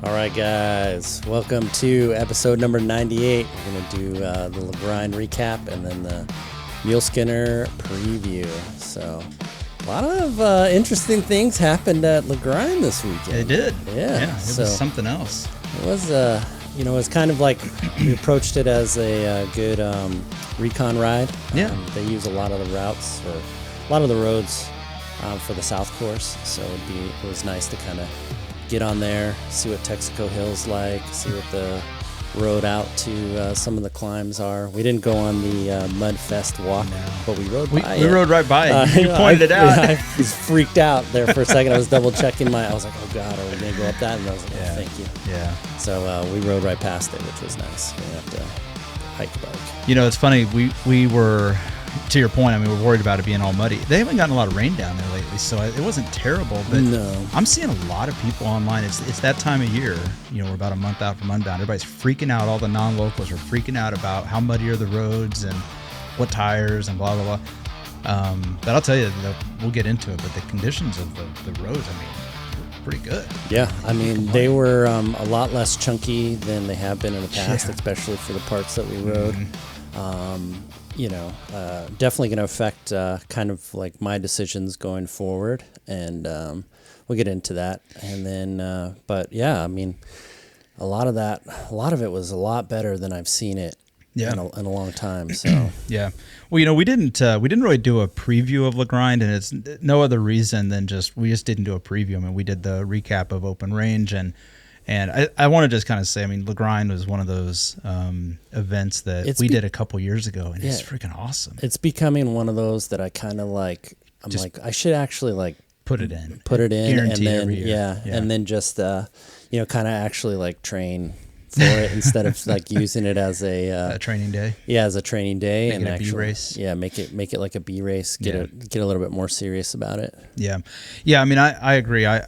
All right, guys, welcome to episode number 98. We're going to do the Grind recap and then the Muleskinner preview. So, a lot of interesting things happened at Grind this weekend. It did. Yeah. It was something else. It was, it was kind of like we approached it as a good recon ride. Yeah. They use a lot of the routes or a lot of the roads for the South Course. So it was nice to kind of get on there, see what Texaco Hill's like, see what the road out to some of the climbs are. We didn't go on the Mudfest walk, but we rode by it. We rode right by it. You pointed it out. I was freaked out there for a second. I was double checking I was like, oh God, are we going to go up that? And I was like, oh, thank you. Yeah. So we rode right past it, which was nice. We didn't have to hike a bike. You know, it's funny. We were, to your point, I mean, we're worried about it being all muddy. They haven't gotten a lot of rain down there lately, so it wasn't terrible. But no. I'm seeing a lot of people online. It's that time of year. You know, we're about a month out from Unbound. Everybody's freaking out. All the non-locals are freaking out about how muddy are the roads and what tires and blah, blah, blah. But I'll tell you, we'll get into it, but the conditions of the roads, I mean, were pretty good. Yeah, I mean, they were a lot less chunky than they have been in the past, especially for the parts that we rode. Definitely going to affect kind of like my decisions going forward, and we'll get into that. And then, but yeah, I mean, a lot of it was a lot better than I've seen it in a long time. So yeah, well, you know, we didn't really do a preview of Grind, and it's no other reason than we just didn't do a preview. I mean, we did the recap of Open Range, and I want to just kind of say, I mean, Grind was one of those events that we did a couple years ago, and it's freaking awesome. It's becoming one of those that I kind of like. I should actually like put it in, and then every year. and then just kind of actually like train for it instead of like using it as a training day. Yeah, as a training day, make and it a actually, B race. Yeah, make it like a B race. Get a little bit more serious about it. Yeah. I mean, I agree. I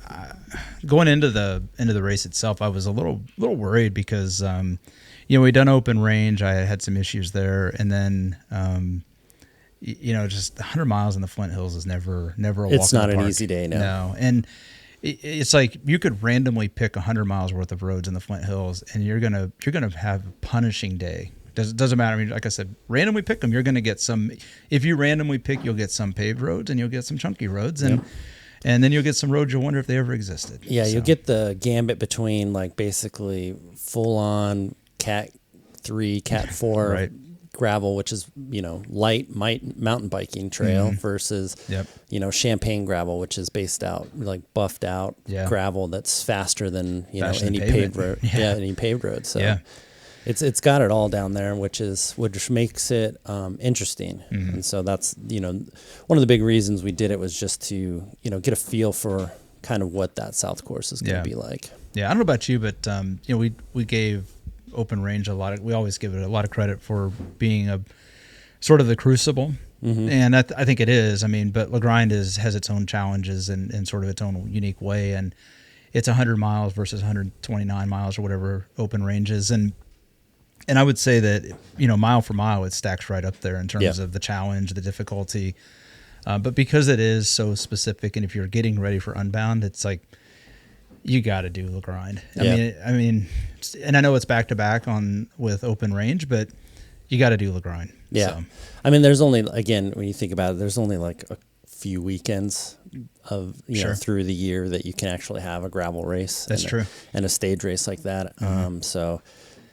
going into the race itself, I was a little worried because we'd done Open Range. I had some issues there, and then just 100 miles in the Flint Hills is never a walk in the park. It's not an easy day, no. And it's like you could randomly pick 100 miles worth of roads in the Flint Hills, and you're gonna have a punishing day. Doesn't matter. I mean, like I said, randomly pick them. You're gonna get some. If you randomly pick, you'll get some paved roads, and you'll get some chunky roads, and then you'll get some roads you'll wonder if they ever existed. Yeah, you'll get the gambit between like basically full on Cat 3, Cat 4 right. gravel, which is light mountain biking trail versus champagne gravel, which is based out like buffed out gravel that's faster than any paved road. Any paved road. So it's got it all down there, which makes it interesting. And so that's one of the big reasons we did it was just to get a feel for kind of what that South Course is going to be like. Yeah, I don't know about you, but we gave Open Range we always give it a lot of credit for being a sort of the crucible, and I think it is. I mean, but Grind has its own challenges and sort of its own unique way, and it's 100 miles versus 129 miles or whatever Open Range is, and I would say that mile for mile it stacks right up there in terms of the challenge, the difficulty, but because it is so specific, and if you're getting ready for Unbound, it's like you got to do Grind. I mean, and I know it's back to back with Open Range, but you got to do Grind. Yeah, so. I mean, there's only when you think about it, there's only like a few weekends of through the year that you can actually have a gravel race. That's true, and a stage race like that. So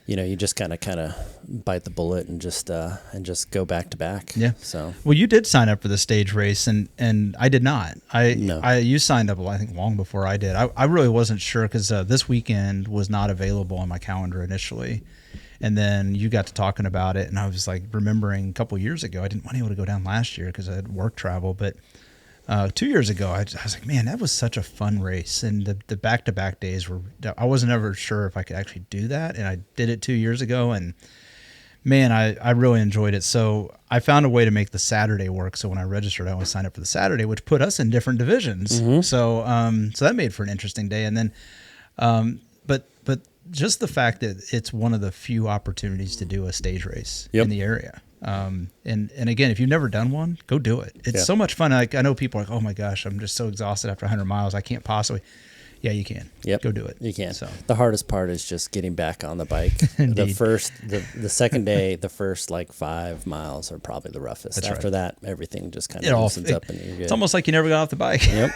you just kind of bite the bullet and just go back to back. Yeah. So well, you did sign up for the stage race, and I did not. You signed up, I think, long before I did. I really wasn't sure because this weekend was not available on my calendar initially, and then you got to talking about it, and I was like remembering a couple years ago I didn't want to be able to go down last year because I had work travel, but 2 years ago, I was like, man, that was such a fun race. And the back-to-back days I wasn't ever sure if I could actually do that. And I did it 2 years ago. And man, I really enjoyed it. So I found a way to make the Saturday work. So when I registered, I always signed up for the Saturday, which put us in different divisions. So that made for an interesting day. And then, but just the fact that it's one of the few opportunities to do a stage race in the area. And again, if you've never done one, go do it. It's so much fun. Like, I know people are like, oh my gosh, I'm just so exhausted after 100 miles. I can't possibly. Yeah, you can. Yep. Go do it. You can. So the hardest part is just getting back on the bike. the second day, the first like 5 miles are probably the roughest. That's After right. that, everything just kind of loosens up and you're good. It's almost like you never got off the bike. Yep.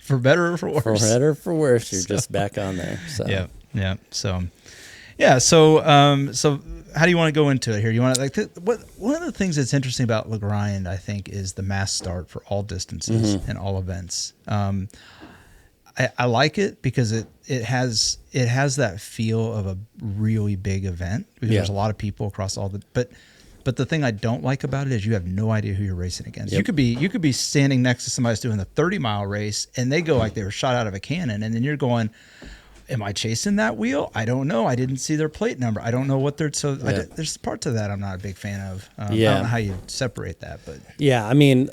For better or for worse. For better or for worse, you're just back on there. So. Yeah. Yeah. So, yeah. So how do you want to go into it here? You want to one of the things that's interesting about the Grind, I think, is the mass start for all distances and all events. I like it because it has that feel of a really big event because there's a lot of people across all the but the thing I don't like about it is you have no idea who you're racing against. Yep. You could be standing next to somebody who's doing the 30-mile race and they go like they were shot out of a cannon, and then you're going, am I chasing that wheel? I don't know. I didn't see their plate number. I don't know what they're. So there's parts of that I'm not a big fan of. I don't know how you separate that, but yeah, I mean,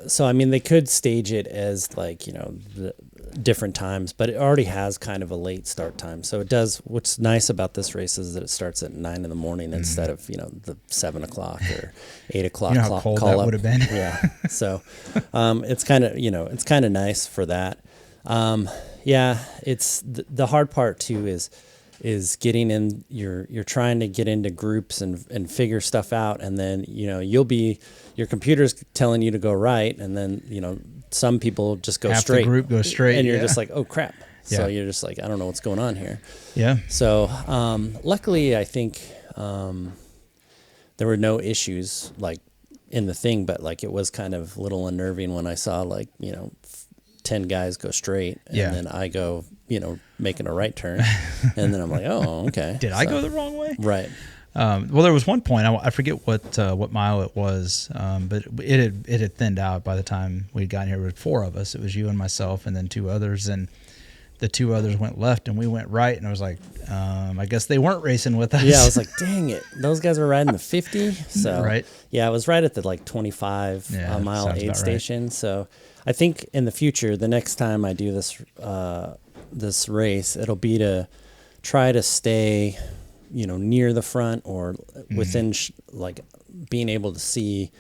they could stage it as like the different times, but it already has kind of a late start time. So it does. What's nice about this race is that it starts at 9 a.m. instead of the 7 o'clock or 8 o'clock. You know how cold that would have been. Yeah. So it's kind of nice for that. Yeah, it's the hard part too is getting in. You're trying to get into groups and figure stuff out, and then your computer's telling you to go right, and then some people just go half straight. The group goes straight, and you're just like, oh crap. So you're just like, I don't know what's going on here. Yeah. So luckily, I think there were no issues like in the thing, but like it was kind of a little unnerving when I saw 10 guys go straight, and then I go, making a right turn, and then I'm like, oh, okay. Did I go the wrong way? Right. Well, there was one point I forget what mile it was, but it had thinned out by the time we'd gotten here. There were 4 of us. It was you and myself, and then 2 others, and the 2 others went left, and we went right. And I was like, I guess they weren't racing with us. Yeah, I was like, dang it, those guys were riding the 50. So right. Yeah, I was right at the 25 mile aid station. Right. So I think in the future, the next time I do this race, it'll be to try to stay, near the front or within being able to see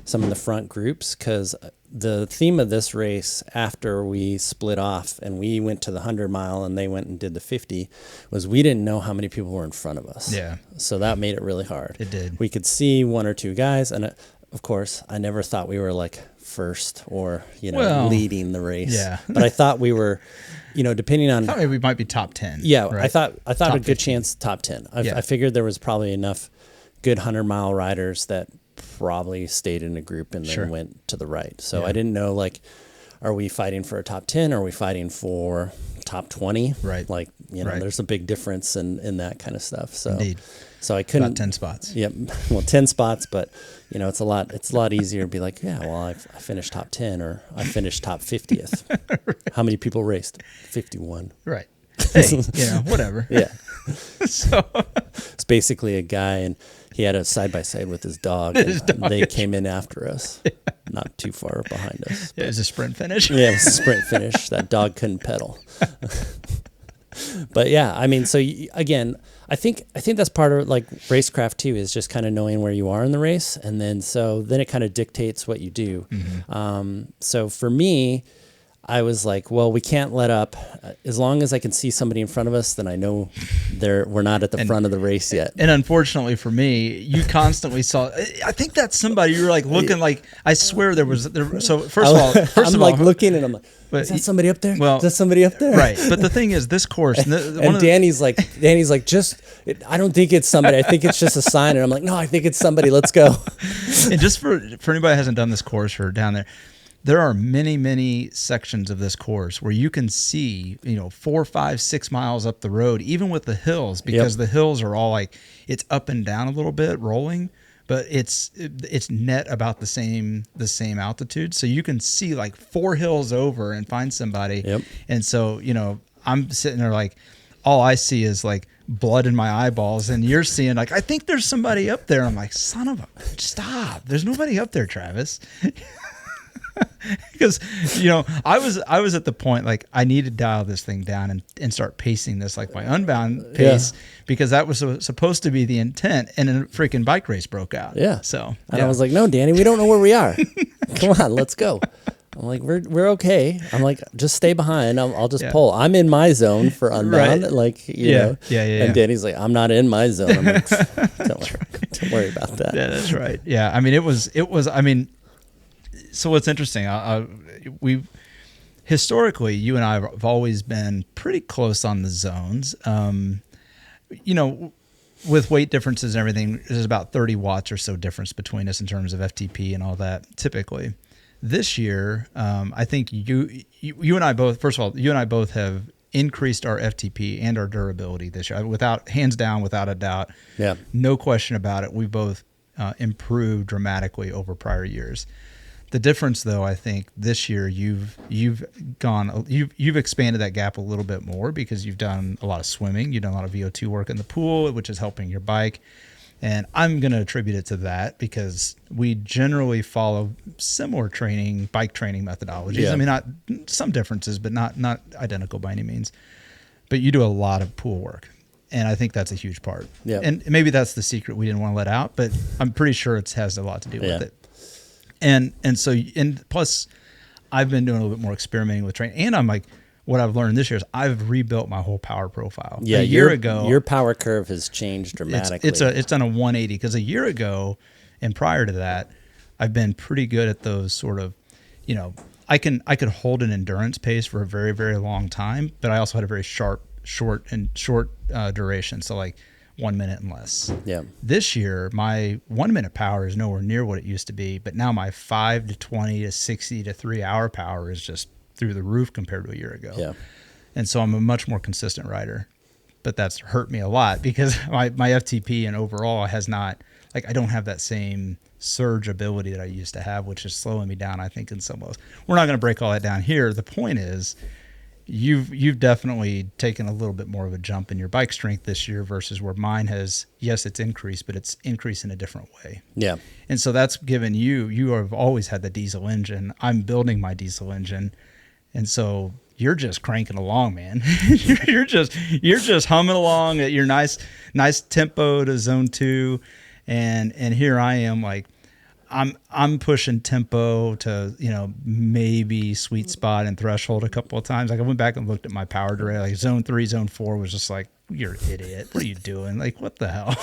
some of the front groups, because the theme of this race after we split off and we went to the 100-mile and they went and did the 50 was we didn't know how many people were in front of us. Yeah. So that made it really hard. It did. We could see 1 or 2 guys, and of course, I never thought we were first or leading the race. Yeah. But I thought we were, depending on. I thought maybe we might be top 10. Yeah, right? I thought top a good 15. chance top 10. I figured there was probably enough good 100-mile riders that probably stayed in a group and then went to the right. So I didn't know are we fighting for a top 10? Or are we fighting for top 20? Right. There's a big difference in that kind of stuff. So. Indeed. So I couldn't. About 10 spots. Yep. Well, 10 spots, but it's a lot easier to be like, yeah, well, I finished top 10 or I finished top 50th. Right. How many people raced? 51. Right. Hey, whatever. Yeah. So it's basically a guy, and he had a side-by-side with his dog. And they came in after us, not too far behind us. Yeah, it was a sprint finish. Yeah, it was a sprint finish. That dog couldn't pedal. But yeah, I mean, so again, I think that's part of racecraft too, is just kind of knowing where you are in the race, and then it kind of dictates what you do. Mm-hmm. So for me, I was like, well, we can't let up. As long as I can see somebody in front of us, then I know we're not at the front of the race yet. And unfortunately for me, you constantly saw. I think that's somebody you were looking like. I swear there was. So first of all, looking and I'm like, is that somebody up there? Well, is that somebody up there? Right. But the thing is, this course. And Danny's like, I don't think it's somebody. I think it's just a sign. And I'm like, no, I think it's somebody. Let's go. And just for anybody that hasn't done this course or down there. There are many, many sections of this course where you can see, 4, 5, 6 miles up the road, even with the hills, because the hills are all it's up and down a little bit, rolling, but it's net about the same altitude. So you can see 4 hills over and find somebody. Yep. And so, I'm sitting there all I see is blood in my eyeballs, and you're seeing I think there's somebody up there. I'm like, son of a, stop. There's nobody up there, Travis. Because I was at the point I need to dial this thing down and start pacing this my unbound pace, because that was supposed to be the intent, and a freaking bike race broke out. Yeah. So I was like, no, Danny, we don't know where we are. Come on, let's go. I'm like, we're okay. I'm like, just stay behind. I'll just pull. I'm in my zone for unbound. Right. Like, you know. Yeah. And Danny's like, I'm not in my zone. I'm like, don't worry about that. Yeah, that's right. Yeah. I mean, it was, I mean, so what's interesting, we historically, you and I have always been pretty close on the zones. You know, with weight differences and everything, there's about 30 watts or so difference between us in terms of FTP and all that, typically. This year, I think you and I both, first of all, you and I both have increased our FTP and our durability this year. Hands down, without a doubt. Yeah. No question about it. We both improved dramatically over prior years. The difference, though, I think this year you've expanded that gap a little bit more because you've done a lot of swimming, you've done a lot of VO2 work in the pool, which is helping your bike, and I'm going to attribute it to that because we generally follow similar bike training methodologies. Yeah. I mean, not some differences, but not identical by any means. But you do a lot of pool work, and I think that's a huge part. Yeah, and maybe that's the secret we didn't want to let out, but I'm pretty sure it has a lot to do with it. And plus, I've been doing a little bit more experimenting with training, and I'm like, what I've learned this year is I've rebuilt my whole power profile. Yeah, a year ago, your power curve has changed dramatically. It's done a 180 because a year ago, and prior to that, I've been pretty good at those sort of, you know, I could hold an endurance pace for a very, very long time, but I also had a very short duration. So like 1 minute and less. Yeah. This year, my 1 minute power is nowhere near what it used to be, but now my 5 to 20 to 60 to 3 hour power is just through the roof compared to a year ago. Yeah. And so I'm a much more consistent rider, but that's hurt me a lot because my FTP and overall has not, like, I don't have that same surge ability that I used to have, which is slowing me down, I think, in some ways. We're not going to break all that down here. The point is, You've definitely taken a little bit more of a jump in your bike strength this year versus where mine has. Yes, it's increased, but it's increased in a different way. Yeah. And so that's given you have always had the diesel engine. I'm building my diesel engine. And so you're just cranking along, man. you're just humming along at your nice tempo to zone 2. And here I am, like, I'm pushing tempo to, you know, maybe sweet spot and threshold a couple of times. Like, I went back and looked at my power derail. Like, zone 3, zone 4 was just like, you're an idiot. What are you doing? Like, what the hell?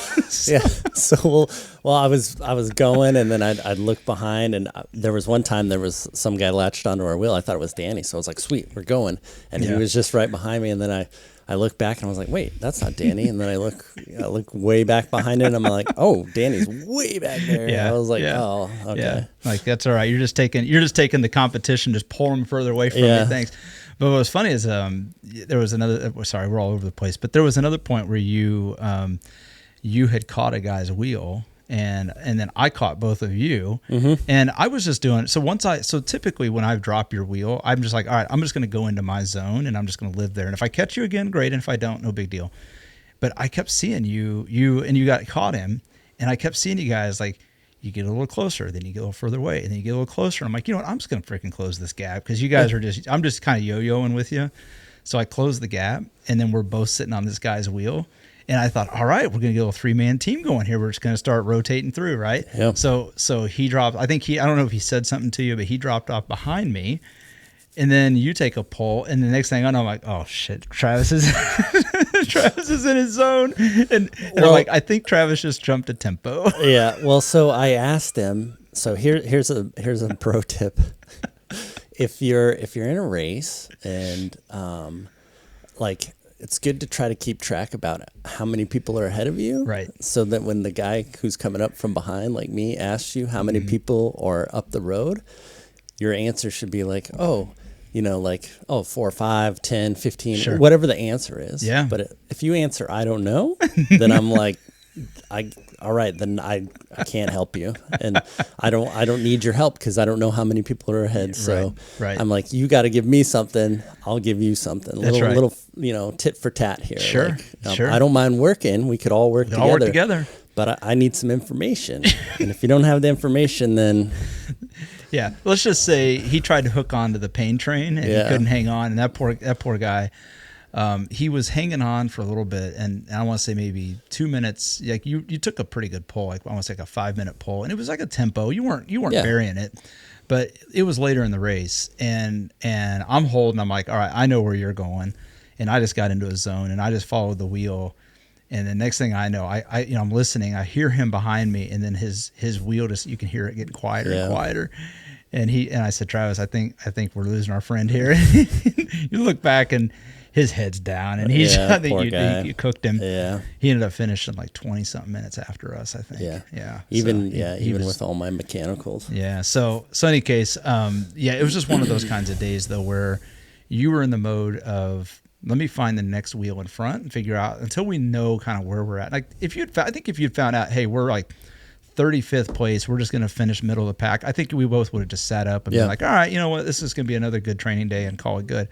Yeah. So, well, I was going, and then I'd look behind, and there was one time there was some guy latched onto our wheel. I thought it was Danny, so I was like, sweet, we're going, and he was just right behind me, and then I look back and I was like, wait, that's not Danny. And then I look way back behind it, and I'm like, oh, Danny's way back there. Yeah, I was like, oh, okay. Yeah. Like, that's all right. You're just taking the competition, just pulling them further away from you. Thanks. But what was funny is there was another. Sorry, we're all over the place. But there was another point where you had caught a guy's wheel. And then I caught both of you, and I was just doing so typically when I drop your wheel, I'm just like, all right, I'm just going to go into my zone and I'm just going to live there. And if I catch you again, great. And if I don't, no big deal. But I kept seeing you got caught him, and I kept seeing you guys, like, you get a little closer, then you get a little further away, and then you get a little closer. I'm like, you know what? I'm just going to freaking close this gap because you guys I'm just kind of yo-yoing with you. So I closed the gap, and then we're both sitting on this guy's wheel. And I thought, all right, we're going to get a 3-man team going here. We're just going to start rotating through, right? Yeah. So he dropped, I don't know if he said something to you, but he dropped off behind me. And then you take a pull, and the next thing I know, I'm like, oh shit, Travis is in his zone. And I'm like, I think Travis just jumped a tempo. Yeah. Well, so I asked him, so here's a pro tip. If you're in a race and like, it's good to try to keep track about how many people are ahead of you. Right. So that when the guy who's coming up from behind, like me, asks you how many people are up the road, your answer should be like, oh, you know, like, oh, 4, 5, 10, 15, whatever the answer is. Yeah. But if you answer, I don't know, then I'm like, all right, then I can't help you, and I don't need your help because I don't know how many people are ahead. So I'm like, you got to give me something, I'll give you something. Little you know, tit for tat here. Sure, like, I don't mind working. We could all work together. But I need some information, and if you don't have the information, then yeah, let's just say he tried to hook onto the pain train and he couldn't hang on, and that poor guy. He was hanging on for a little bit, and I want to say maybe 2 minutes. Like you took a pretty good pull, like I want to say like a 5-minute pull, and it was like a tempo. You weren't burying it, But it was later in the race, and I'm holding. I'm like, all right, I know where you're going, and I just got into a zone, and I just followed the wheel, and the next thing I know, I'm listening. I hear him behind me, and then his wheel just, you can hear it getting quieter and quieter, and I said, Travis, I think we're losing our friend here. You look back and his head's down, and I think you cooked him. Yeah, he ended up finishing like 20-something minutes after us, I think. Yeah. Even with all my mechanicals. Yeah. So in any case, it was just one of those kinds of days though, where you were in the mode of, let me find the next wheel in front and figure out, until we know kind of where we're at. Like if you'd found out, hey, we're like 35th place, we're just going to finish middle of the pack, I think we both would have just sat up and been like, all right, you know what, this is going to be another good training day and call it good.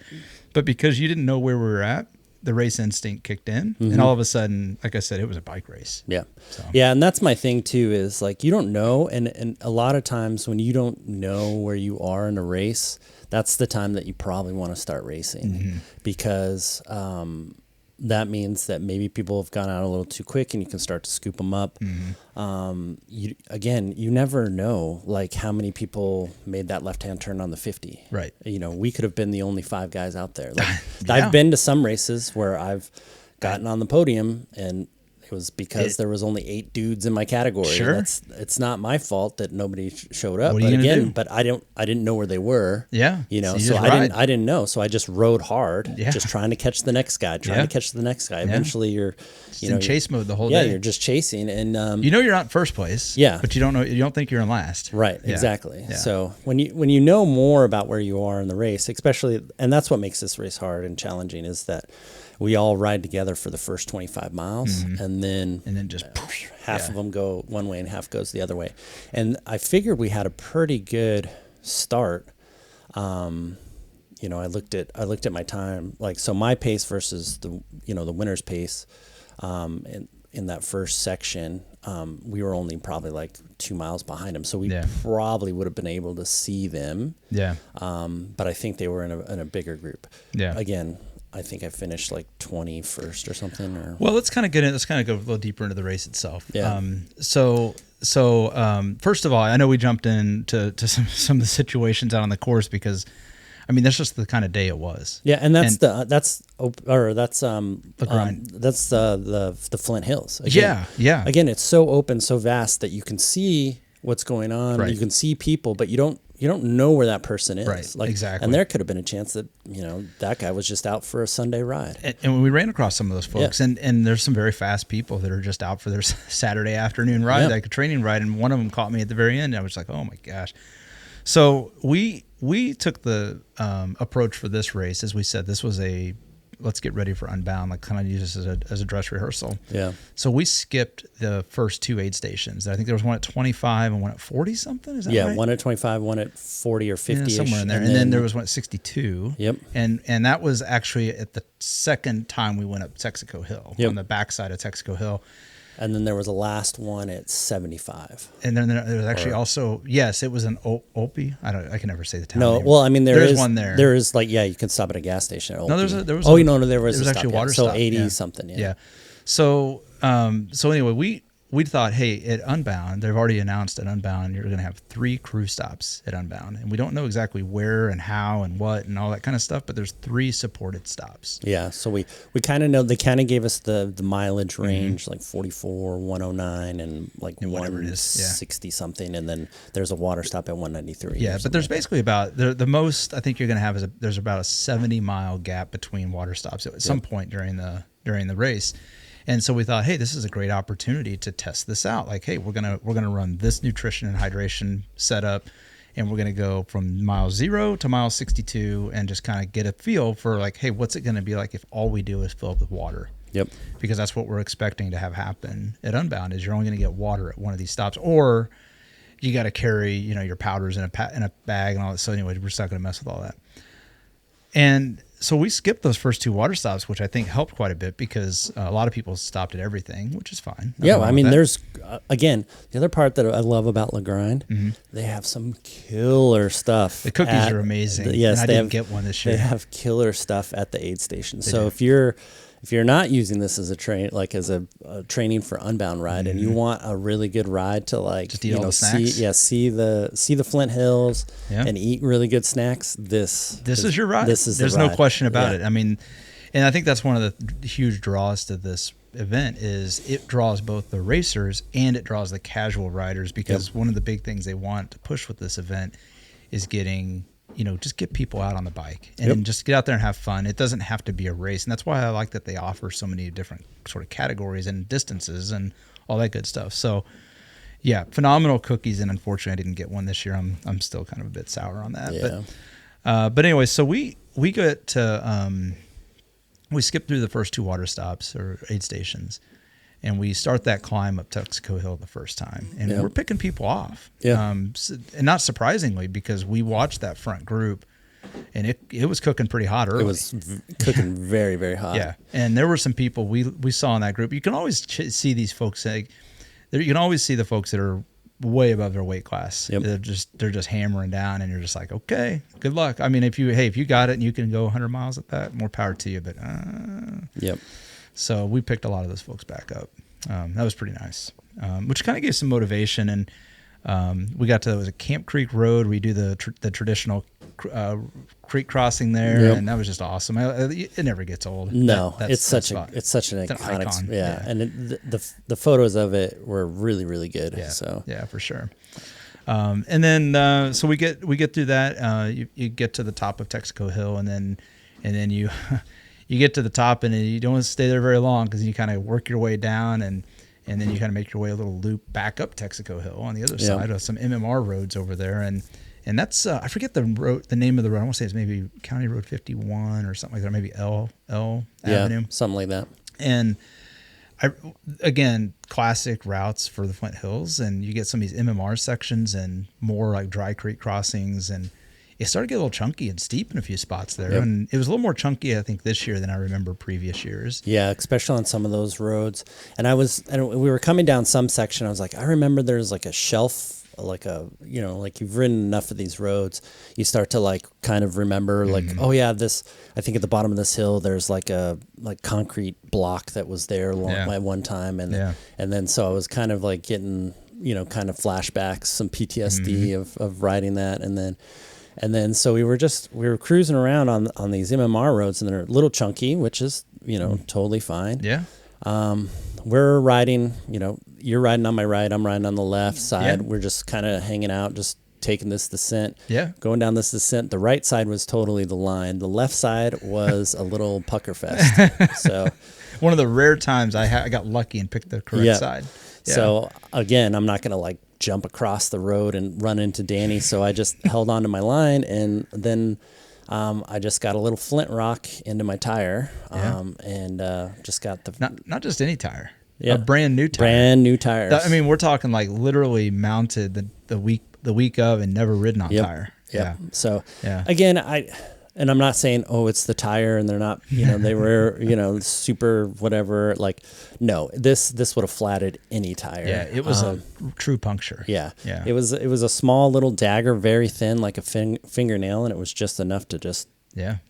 But because you didn't know where we were at, the race instinct kicked in, and all of a sudden, like I said, it was a bike race. Yeah. So. Yeah, and that's my thing too, is like, you don't know, and a lot of times when you don't know where you are in a race, that's the time that you probably want to start racing, because that means that maybe people have gone out a little too quick, and you can start to scoop them up. You never know, like, how many people made that left-hand turn on the 50. Right. We could have been the only 5 guys out there. Like, I've been to some races where I've gotten on the podium, and it was because there was only 8 dudes in my category. Sure. It's not my fault that nobody showed up. What are you gonna do? But I didn't know where they were. Yeah. So I didn't know. So I just rode hard, just trying to catch the next guy, Eventually you're in chase mode the whole day. Yeah, you're just chasing, and you're not in first place. Yeah. But you don't think you're in last. Right, exactly. Yeah. So when you know more about where you are in the race, especially, and that's what makes this race hard and challenging, is that we all ride together for the first 25 miles, and then just half of them go one way and half goes the other way. And I figured we had a pretty good start. I looked at my time, like, so my pace versus the winner's pace, in that first section, we were only probably like 2 miles behind them, so we probably would have been able to see them. Yeah. But I think they were in a bigger group. Yeah. Again, I think I finished like 21st or something. Well, let's kind of go a little deeper into the race itself. Yeah. So first of all, I know we jumped into some of the situations out on the course, because, I mean, that's just the kind of day it was. Yeah, and that's the grind. That's the Flint Hills. Again, yeah. Again, it's so open, so vast that you can see what's going on. Right. You can see people, but you don't know where that person is. Right, like, exactly. And there could have been a chance that, that guy was just out for a Sunday ride. And we ran across some of those folks, and there's some very fast people that are just out for their Saturday afternoon ride, like a training ride. And one of them caught me at the very end. And I was like, oh my gosh. So we took the approach for this race, as we said, this was let's get ready for Unbound, like kind of use this as a dress rehearsal. Yeah. So we skipped the first 2 aid stations. I think there was one at 25 and one at 40 something. Is that right? Yeah, one at 25, one at 40 or 50, somewhere in there. And then there was one at 62. Yep. And that was actually at the second time we went up Texaco Hill, on the backside of Texaco Hill. And then there was a last one at 75. And then there was actually also, it was an Opie. I can never say the town name. Well, I mean, there's one there. There is, like, you can stop at a gas station at Opie. No, there was actually a water stop. So 80 something, yeah. So anyway, we thought, hey, at Unbound, they've already announced at Unbound, you're going to have 3 crew stops at Unbound. And we don't know exactly where and how and what and all that kind of stuff, but there's 3 supported stops. Yeah, so we kind of know, they kind of gave us the mileage range, like 44, 109, and like 160 something, and then there's a water stop at 193. Yeah, but there's basically about, the most I think you're going to have is there's about a 70-mile gap between water stops at some point during the race. And so we thought, hey, this is a great opportunity to test this out. Like, hey, we're gonna run this nutrition and hydration setup, and we're gonna go from mile 0 to mile 62, and just kind of get a feel for, like, hey, what's it gonna be like if all we do is fill up with water? Yep. Because that's what we're expecting to have happen at Unbound, is you're only gonna get water at one of these stops, or you got to carry your powders in a bag and all that. So anyway, we're just not gonna mess with all that. And so we skipped those first 2 water stops, which I think helped quite a bit, because a lot of people stopped at everything, which is fine. Yeah, I mean, there's, again, the other part that I love about Le Grind, they have some killer stuff. The cookies are amazing. Yes, and I didn't get one this year. They have killer stuff at the aid station. So if you're if you're not using this as a training for unbound ride, and you want a really good ride to like just eat all the snacks. see the Flint Hills and eat really good snacks, this is your ride. There's no question about it. I mean, and I think that's one of the huge draws to this event is it draws both the racers and it draws the casual riders, because one of the big things they want to push with this event is getting, just get people out on the bike and just get out there and have fun. It doesn't have to be a race. And that's why I like that they offer so many different sort of categories and distances and all that good stuff. So yeah, phenomenal cookies. And unfortunately I didn't get one this year. I'm still kind of a bit sour on that. Yeah. But anyway, so we got to, we skipped through the first 2 water stops or aid stations, and we start that climb up Texaco Hill the first time, and we're picking people off. Yeah. And not surprisingly, because we watched that front group, and it was cooking pretty hot early. It was cooking very, very hot. Yeah. And there were some people we saw in that group. You can always see these folks. You can always see the folks that are way above their weight class. Yep. They're just hammering down, and you're just like, okay, good luck. I mean, if you got it and you can go 100 miles at that, more power to you. But yep. So we picked a lot of those folks back up. That was pretty nice, which kind of gave some motivation. And we got to, it was a Camp Creek Road. We do the traditional creek crossing there, and that was just awesome. It never gets old. No, it's such an iconic icon. Yeah. And the photos of it were really, really good. Yeah. So yeah, for sure. And then so we get through that. You get to the top of Texaco Hill, and then you you get to the top, and you don't stay there very long, because you kind of work your way down, and then you kind of make your way a little loop back up Texaco Hill on the other side of some MMR roads over there, and that's I forget the name of the road. I want to say it's maybe County Road 51 or something like that, or maybe L Avenue, something like that. And again, classic routes for the Flint Hills, and you get some of these MMR sections and more like dry creek crossings, and it started to get a little chunky and steep in a few spots there. Yep. And it was a little more chunky, I think, this year than I remember previous years. Yeah, especially on some of those roads. And we were coming down some section. I was like, I remember there's like a shelf, like you've ridden enough of these roads, you start to like kind of remember like, oh yeah, I think at the bottom of this hill, there's like a concrete block that was there at one time. And then, so I was kind of like getting, kind of flashbacks, some PTSD of riding that. And then so we were cruising around on these MMR roads, and they're a little chunky, which is, totally fine. Yeah. We're riding, you're riding on my right, I'm riding on the left side. Yeah. We're just kind of hanging out, just taking this descent. Yeah. Going down this descent. The right side was totally the line. The left side was a little pucker fest. So one of the rare times I got lucky and picked the correct side. Yeah. So again, I'm not going to like jump across the road and run into Danny. So I just held onto my line, and then I just got a little flint rock into my tire, and just got the not just any tire, a brand new tire. Brand new tires. I mean, we're talking like literally mounted the week of and never ridden on tire. Yeah. So again, and I'm not saying, it's the tire and they're not, they were, super whatever. Like, no, this would have flatted any tire. Yeah, it was a true puncture. Yeah. It was a small little dagger, very thin, like a fingernail, and it was just enough to just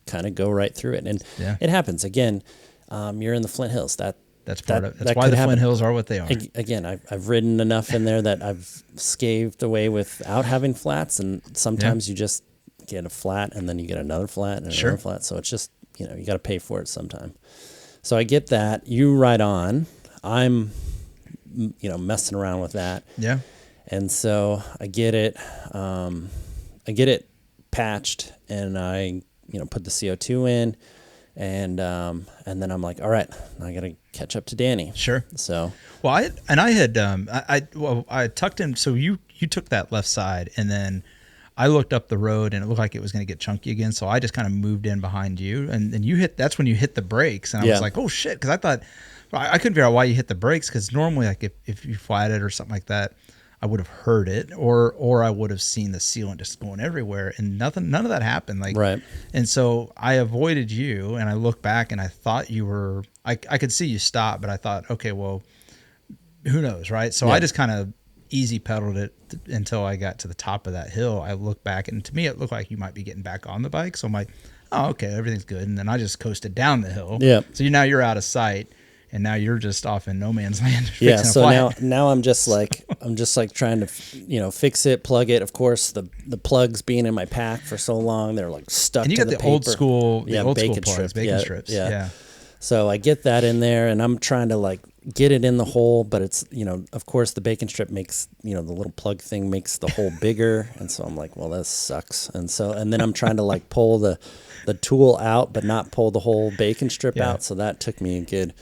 kind of go right through it. And it happens. Again, you're in the Flint Hills. That's part of it. That's why the Flint Hills are what they are. Again, I've ridden enough in there that I've scathed away without having flats, and sometimes you just get a flat, and then you get another flat and another flat. So it's just, you got to pay for it sometime. So I get that. You ride on. I'm, messing around with that. Yeah. And so I get it patched, and I, put the CO2 in, and then I'm like, all right, I got to catch up to Danny. Sure. So, well, I tucked in. So you took that left side, and then I looked up the road, and it looked like it was going to get chunky again. So I just kind of moved in behind you, and that's when you hit the brakes. And I was like, oh shit. Cause I thought, I couldn't figure out why you hit the brakes. Cause normally like if you flatted or something like that, I would have heard it, or I would have seen the sealant just going everywhere, and none of that happened. Like, right. And so I avoided you, and I looked back, and I thought you were, I could see you stop, but I thought, okay, well, who knows. Right. So I just kind of easy pedaled it until I got to the top of that hill. I looked back, and to me, it looked like you might be getting back on the bike. So I'm like, oh, okay, everything's good. And then I just coasted down the hill. Yeah. So now you're out of sight. And now you're just off in no man's land. Yeah. So now I'm just like trying to, fix it, plug it. Of course, the plugs being in my pack for so long, they're like stuck. And you to got the paper. old school, bacon plugs, bacon strips. Yeah. So I get that in there, and I'm trying to like get it in the hole, but it's of course the bacon strip makes the little plug thing makes the hole bigger, and so I'm like, well, this sucks. And then I'm trying to like pull the tool out, but not pull the whole bacon strip out. So that took me a good,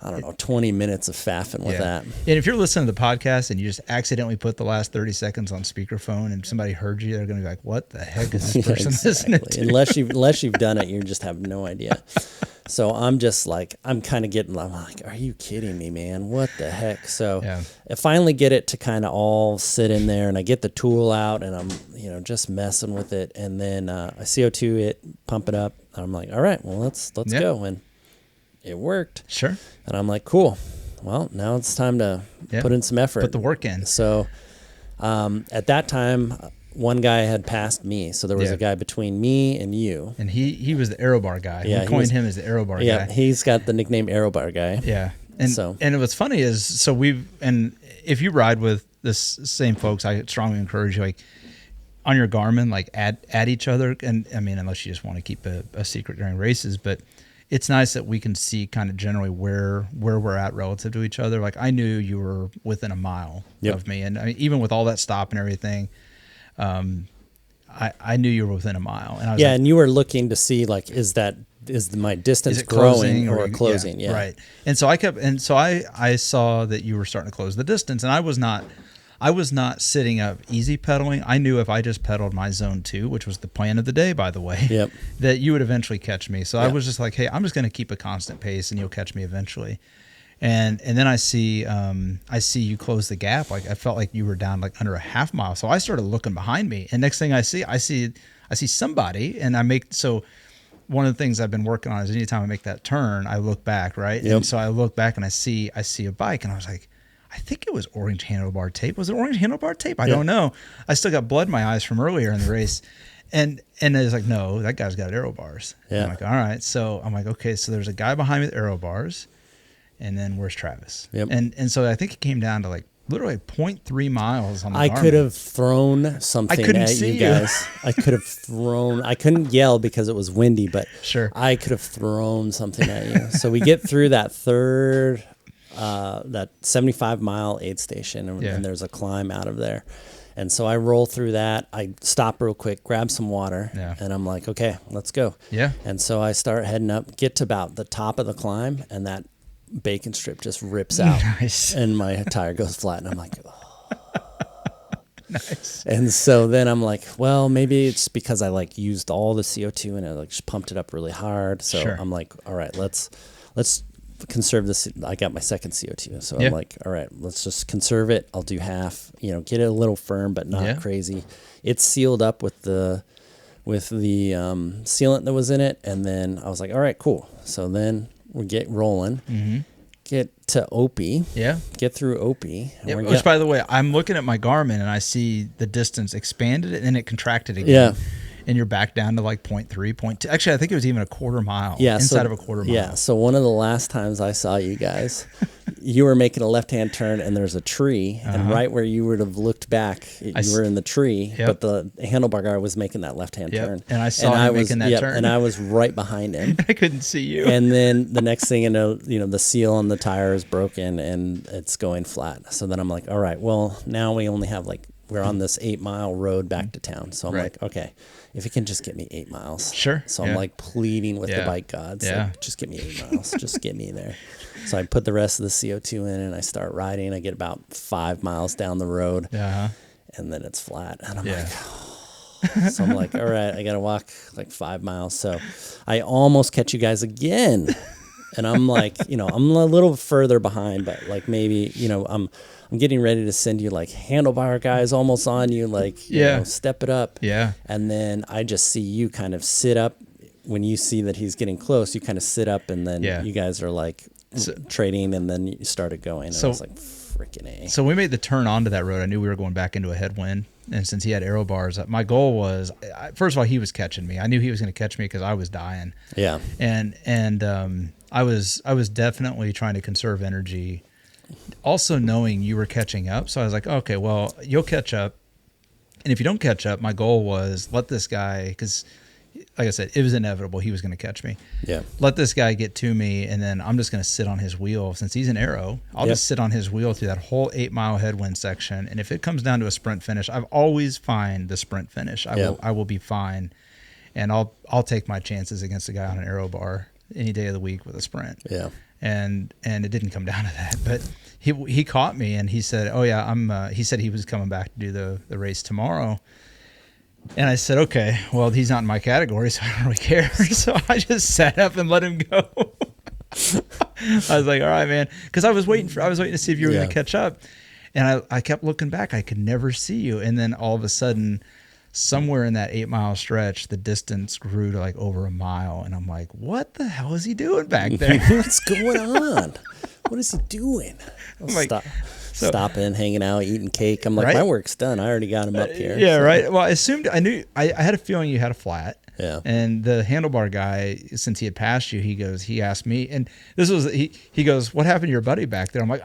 I don't know, 20 minutes of faffing with that. And if you're listening to the podcast and you just accidentally put the last 30 seconds on speakerphone and somebody heard you, they're going to be like, what the heck is this person listening to? Unless you've done it, you just have no idea. So I'm just like, I'm like, are you kidding me, man? What the heck? So I finally get it to kind of all sit in there, and I get the tool out, and I'm, just messing with it. And then I CO2 it, pump it up. And I'm like, all right, well, let's go. And it worked. Sure. And I'm like, cool. Well, now it's time to put in some effort. Put the work in. So at that time, one guy had passed me. So there was a guy between me and you. And he was the aero bar guy. Yeah, we coined him as the aero bar guy. Yeah, he's got the nickname aero bar guy. Yeah. And what's funny is, and if you ride with this same folks, I strongly encourage you, like, on your Garmin, like add each other. And I mean, unless you just want to keep a secret during races, but it's nice that we can see kind of generally where we're at relative to each other. Like, I knew you were within a mile of me. And I mean, even with all that stop and everything, I knew you were within a mile. And I was and you were looking to see, like, is my distance growing or closing? Yeah, right. And so I saw that you were starting to close the distance, and I was not sitting up easy pedaling. I knew if I just pedaled my zone 2, which was the plan of the day, by the way, that you would eventually catch me. So I was just like, hey, I'm just going to keep a constant pace, and you'll catch me eventually. And then I see you close the gap. Like, I felt like you were down like under a half mile. So I started looking behind me, and next thing I see somebody, and one of the things I've been working on is anytime I make that turn, I look back, right? And so I look back and I see a bike, and I was like, I think it was orange handlebar tape. Was it orange handlebar tape? I don't know. I still got blood in my eyes from earlier in the race. And it was like, no, that guy's got aero bars. Yeah. I'm like, all right. So I'm like, okay, so there's a guy behind me with aero bars. And then where's Travis? Yep. And so I think it came down to like literally 0.3 miles on the Garmin. I could have thrown something at you guys. I could have thrown. I couldn't yell because it was windy, but sure, I could have thrown something at you. So we get through that third, that 75-mile aid station, and there's a climb out of there. And so I roll through that. I stop real quick, grab some water, and I'm like, okay, let's go. Yeah. And so I start heading up, get to about the top of the climb, and that bacon strip just rips out. Nice. And my tire goes flat, and I'm like, oh. Nice. And so then I'm like, well, maybe it's because I like used all the CO2 and I like just pumped it up really hard. So I'm like, all right, let's conserve this. I got my second CO2. So I'm like, all right, let's just conserve it. I'll do half, get it a little firm, but not crazy. It's sealed up with the sealant that was in it. And then I was like, all right, cool. So then we get rolling, get to Opie, get Through Opie. Which, by the way, I'm looking at my Garmin and I see the distance expanded and then it contracted again. Yeah. And you're back down to like 0.3, 0.2. Actually, I think it was even a quarter mile inside of a quarter mile. Yeah. So one of the last times I saw you guys, you were making a left-hand turn and there's a tree. And right where you would have looked back, you were in the tree, but the handlebar guy was making that left-hand turn. And I saw him making that turn. And I was right behind him. I couldn't see you. And then the next thing you know, the seal on the tire is broken and it's going flat. So then I'm like, all right, well, now we only have we're on this 8-mile road back to town. So I'm like, okay, if it can just get me 8 miles. Sure. So I'm like pleading with the bike gods. Like, just get me 8 miles. Just get me there. So I put the rest of the CO2 in and I start riding. I get about 5 miles down the road. And then it's flat. And I'm like, oh. So I'm like, all right, I got to walk like 5 miles. So I almost catch you guys again. And I'm like, I'm a little further behind, but like maybe, I'm getting ready to send you like handlebar guys almost on you, like, step it up. Yeah. And then I just see you kind of sit up. When you see that he's getting close, you kind of sit up and then you guys are like trading and then you started going. And I was like, freaking A. So we made the turn onto that road. I knew we were going back into a headwind And since he had aero bars, my goal was, first of all, he was catching me. I knew he was going to catch me because I was dying. Yeah. And I was definitely trying to conserve energy, also knowing you were catching up. So I was like, okay, well, you'll catch up. And if you don't catch up, my goal was let this guy, because like I said, it was inevitable. He was going to catch me. Yeah. Let this guy get to me, and then I'm just going to sit on his wheel. Since he's an aero, I'll just sit on his wheel through that whole 8-mile headwind section. And if it comes down to a sprint finish, I've always find the sprint finish. I will be fine, and I'll take my chances against a guy on an aero bar any day of the week with a sprint. Yeah. And it didn't come down to that, but he caught me, and he said, "Oh yeah, he said he was coming back to do the race tomorrow." And I said, okay, well, he's not in my category, so I don't really care. So I just sat up and let him go. I was like, all right, man. Because I was waiting to see if you were going to catch up. And I kept looking back. I could never see you. And then all of a sudden, somewhere in that 8-mile stretch, the distance grew to like over a mile. And I'm like, what the hell is he doing back there? What's going on? What is he doing? Stopping, hanging out, eating cake. I'm like, my work's done. I already got him up here. Yeah, so. Right. Well, I had a feeling you had a flat. Yeah. And the handlebar guy, since he had passed you, he asked me, and he goes, what happened to your buddy back there? I'm like,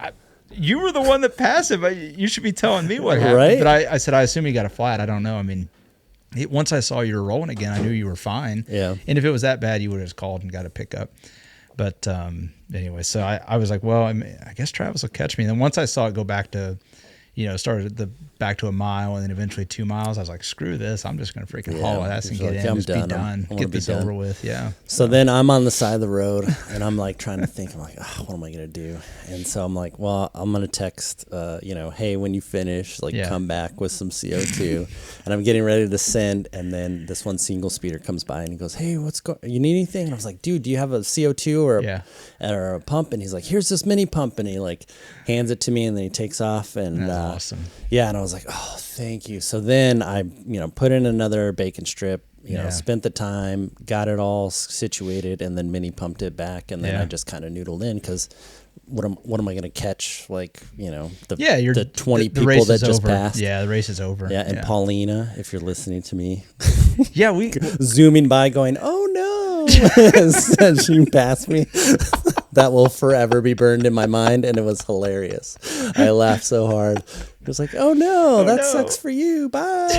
you were the one that passed him. You should be telling me what happened. Right? But I said, I assume he got a flat. I don't know. I mean, once I saw you were rolling again, I knew you were fine. Yeah. And if it was that bad, you would have just called and got a pickup. But anyway, so I was like, well, I guess Travis will catch me. And then once I saw it go back to, started back to a mile and then eventually 2 miles, I was like, screw this. I'm just going to freaking haul ass and get in. Just be done. Get this over with. Yeah. So then I'm on the side of the road and I'm like trying to think, I'm like, oh, what am I going to do? And so I'm like, well, I'm going to text, hey, when you finish, come back with some CO2. And I'm getting ready to send. And then this one single speeder comes by and he goes, hey, you need anything? And I was like, dude, do you have a CO2 or a pump? And he's like, here's this mini pump. And he hands it to me and then he takes off. And that's awesome. Yeah. And I was like, oh, thank you. So then I, put in another bacon strip, spent the time, got it all situated, and then mini pumped it back. And then I just kind of noodled in because what am I going to catch? The 20 people that just passed. Yeah, the race is over. Yeah, and Paulina, if you're listening to me. Yeah, we zooming by going, oh no, as she passed me. That will forever be burned in my mind, and it was hilarious. I laughed so hard. It was like, oh no, that sucks for you. Bye.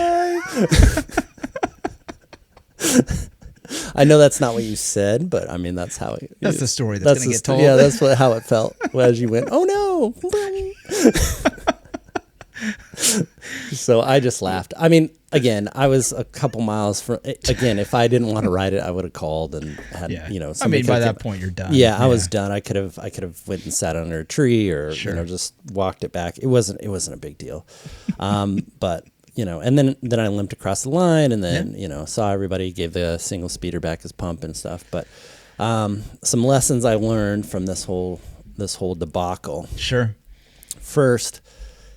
I know that's not what you said, but I mean that's how it. That's the story that's going to get told. Yeah, that's how it felt as you went. Oh no. So I just laughed. I mean, again, I was a couple miles from. Again, if I didn't want to ride it, I would have called and had I mean, by that point, you're done. Yeah, I was done. I could have went and sat under a tree or just walked it back. It wasn't a big deal, but. And then I limped across the line and then, saw everybody, gave the single speeder back his pump and stuff. But some lessons I learned from this whole debacle. Sure. First,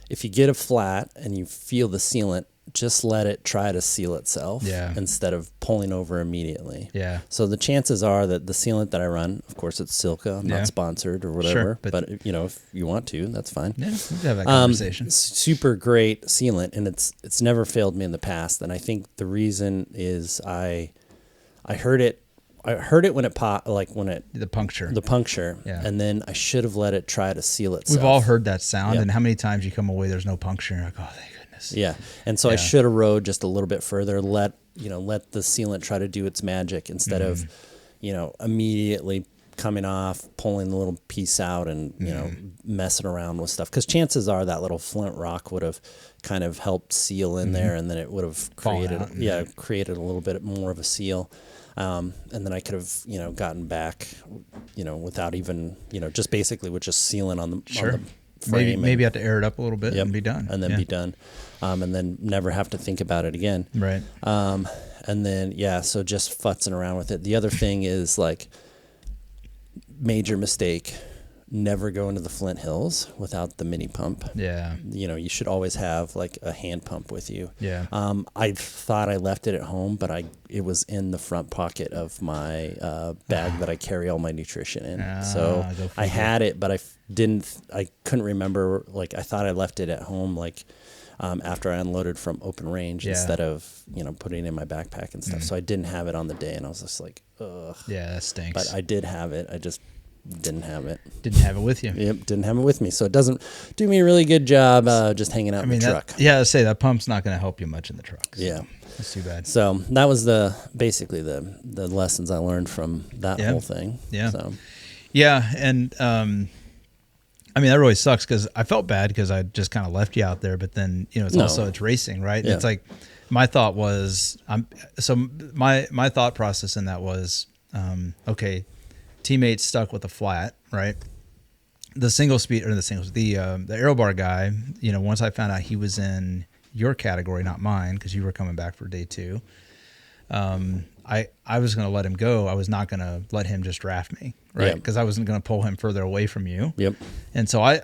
if you get a flat and you feel the sealant, just let it try to seal itself instead of pulling over immediately. Yeah. So the chances are that the sealant that I run, of course, it's Silka. I'm not sponsored or whatever. Sure, but if you want to, that's fine. Yeah, we can have that conversation. Super great sealant, and it's never failed me in the past. And I think the reason is I heard it. I heard it when it popped, the puncture, and then I should have let it try to seal itself. We've all heard that sound, and how many times you come away, there's no puncture, and you're like, oh, thank goodness. Yeah, and so I should have rode just a little bit further, let the sealant try to do its magic instead of, immediately coming off, pulling the little piece out, and messing around with stuff. Because chances are that little flint rock would have kind of helped seal in there, and then it would have created a little bit more of a seal. And then I could have, gotten back, without even, just basically with just sealing on the frame. Maybe have to air it up a little bit and be done. And then be done. And then never have to think about it again. Right. And then, so just futzing around with it. The other thing is major mistake. Never go into the Flint Hills without the mini pump. Yeah. You should always have a hand pump with you. Yeah. I thought I left it at home, but it was in the front pocket of my bag that I carry all my nutrition in. So I had it, but I couldn't remember. I thought I left it at home. after I unloaded from open range instead of, putting it in my backpack and stuff. So I didn't have it on the day, and I was just like, ugh. Yeah, that stinks. But I did have it. I just didn't have it. Didn't have it with you. Yep, didn't have it with me. So it doesn't do me a really good job just hanging out in the truck. I say that pump's not going to help you much in the truck. So yeah. That's too bad. So that was basically the lessons I learned from that whole thing. Yeah. So. Yeah, and that really sucks because I felt bad because I just kind of left you out there, but then it's racing, right? Yeah. It's like my thought was my thought process in that was okay, teammates stuck with a flat, right? The aero bar guy, once I found out he was in your category, not mine, because you were coming back for day 2. I was going to let him go. I was not going to let him just draft me, right? Because I wasn't going to pull him further away from you. Yep. And so I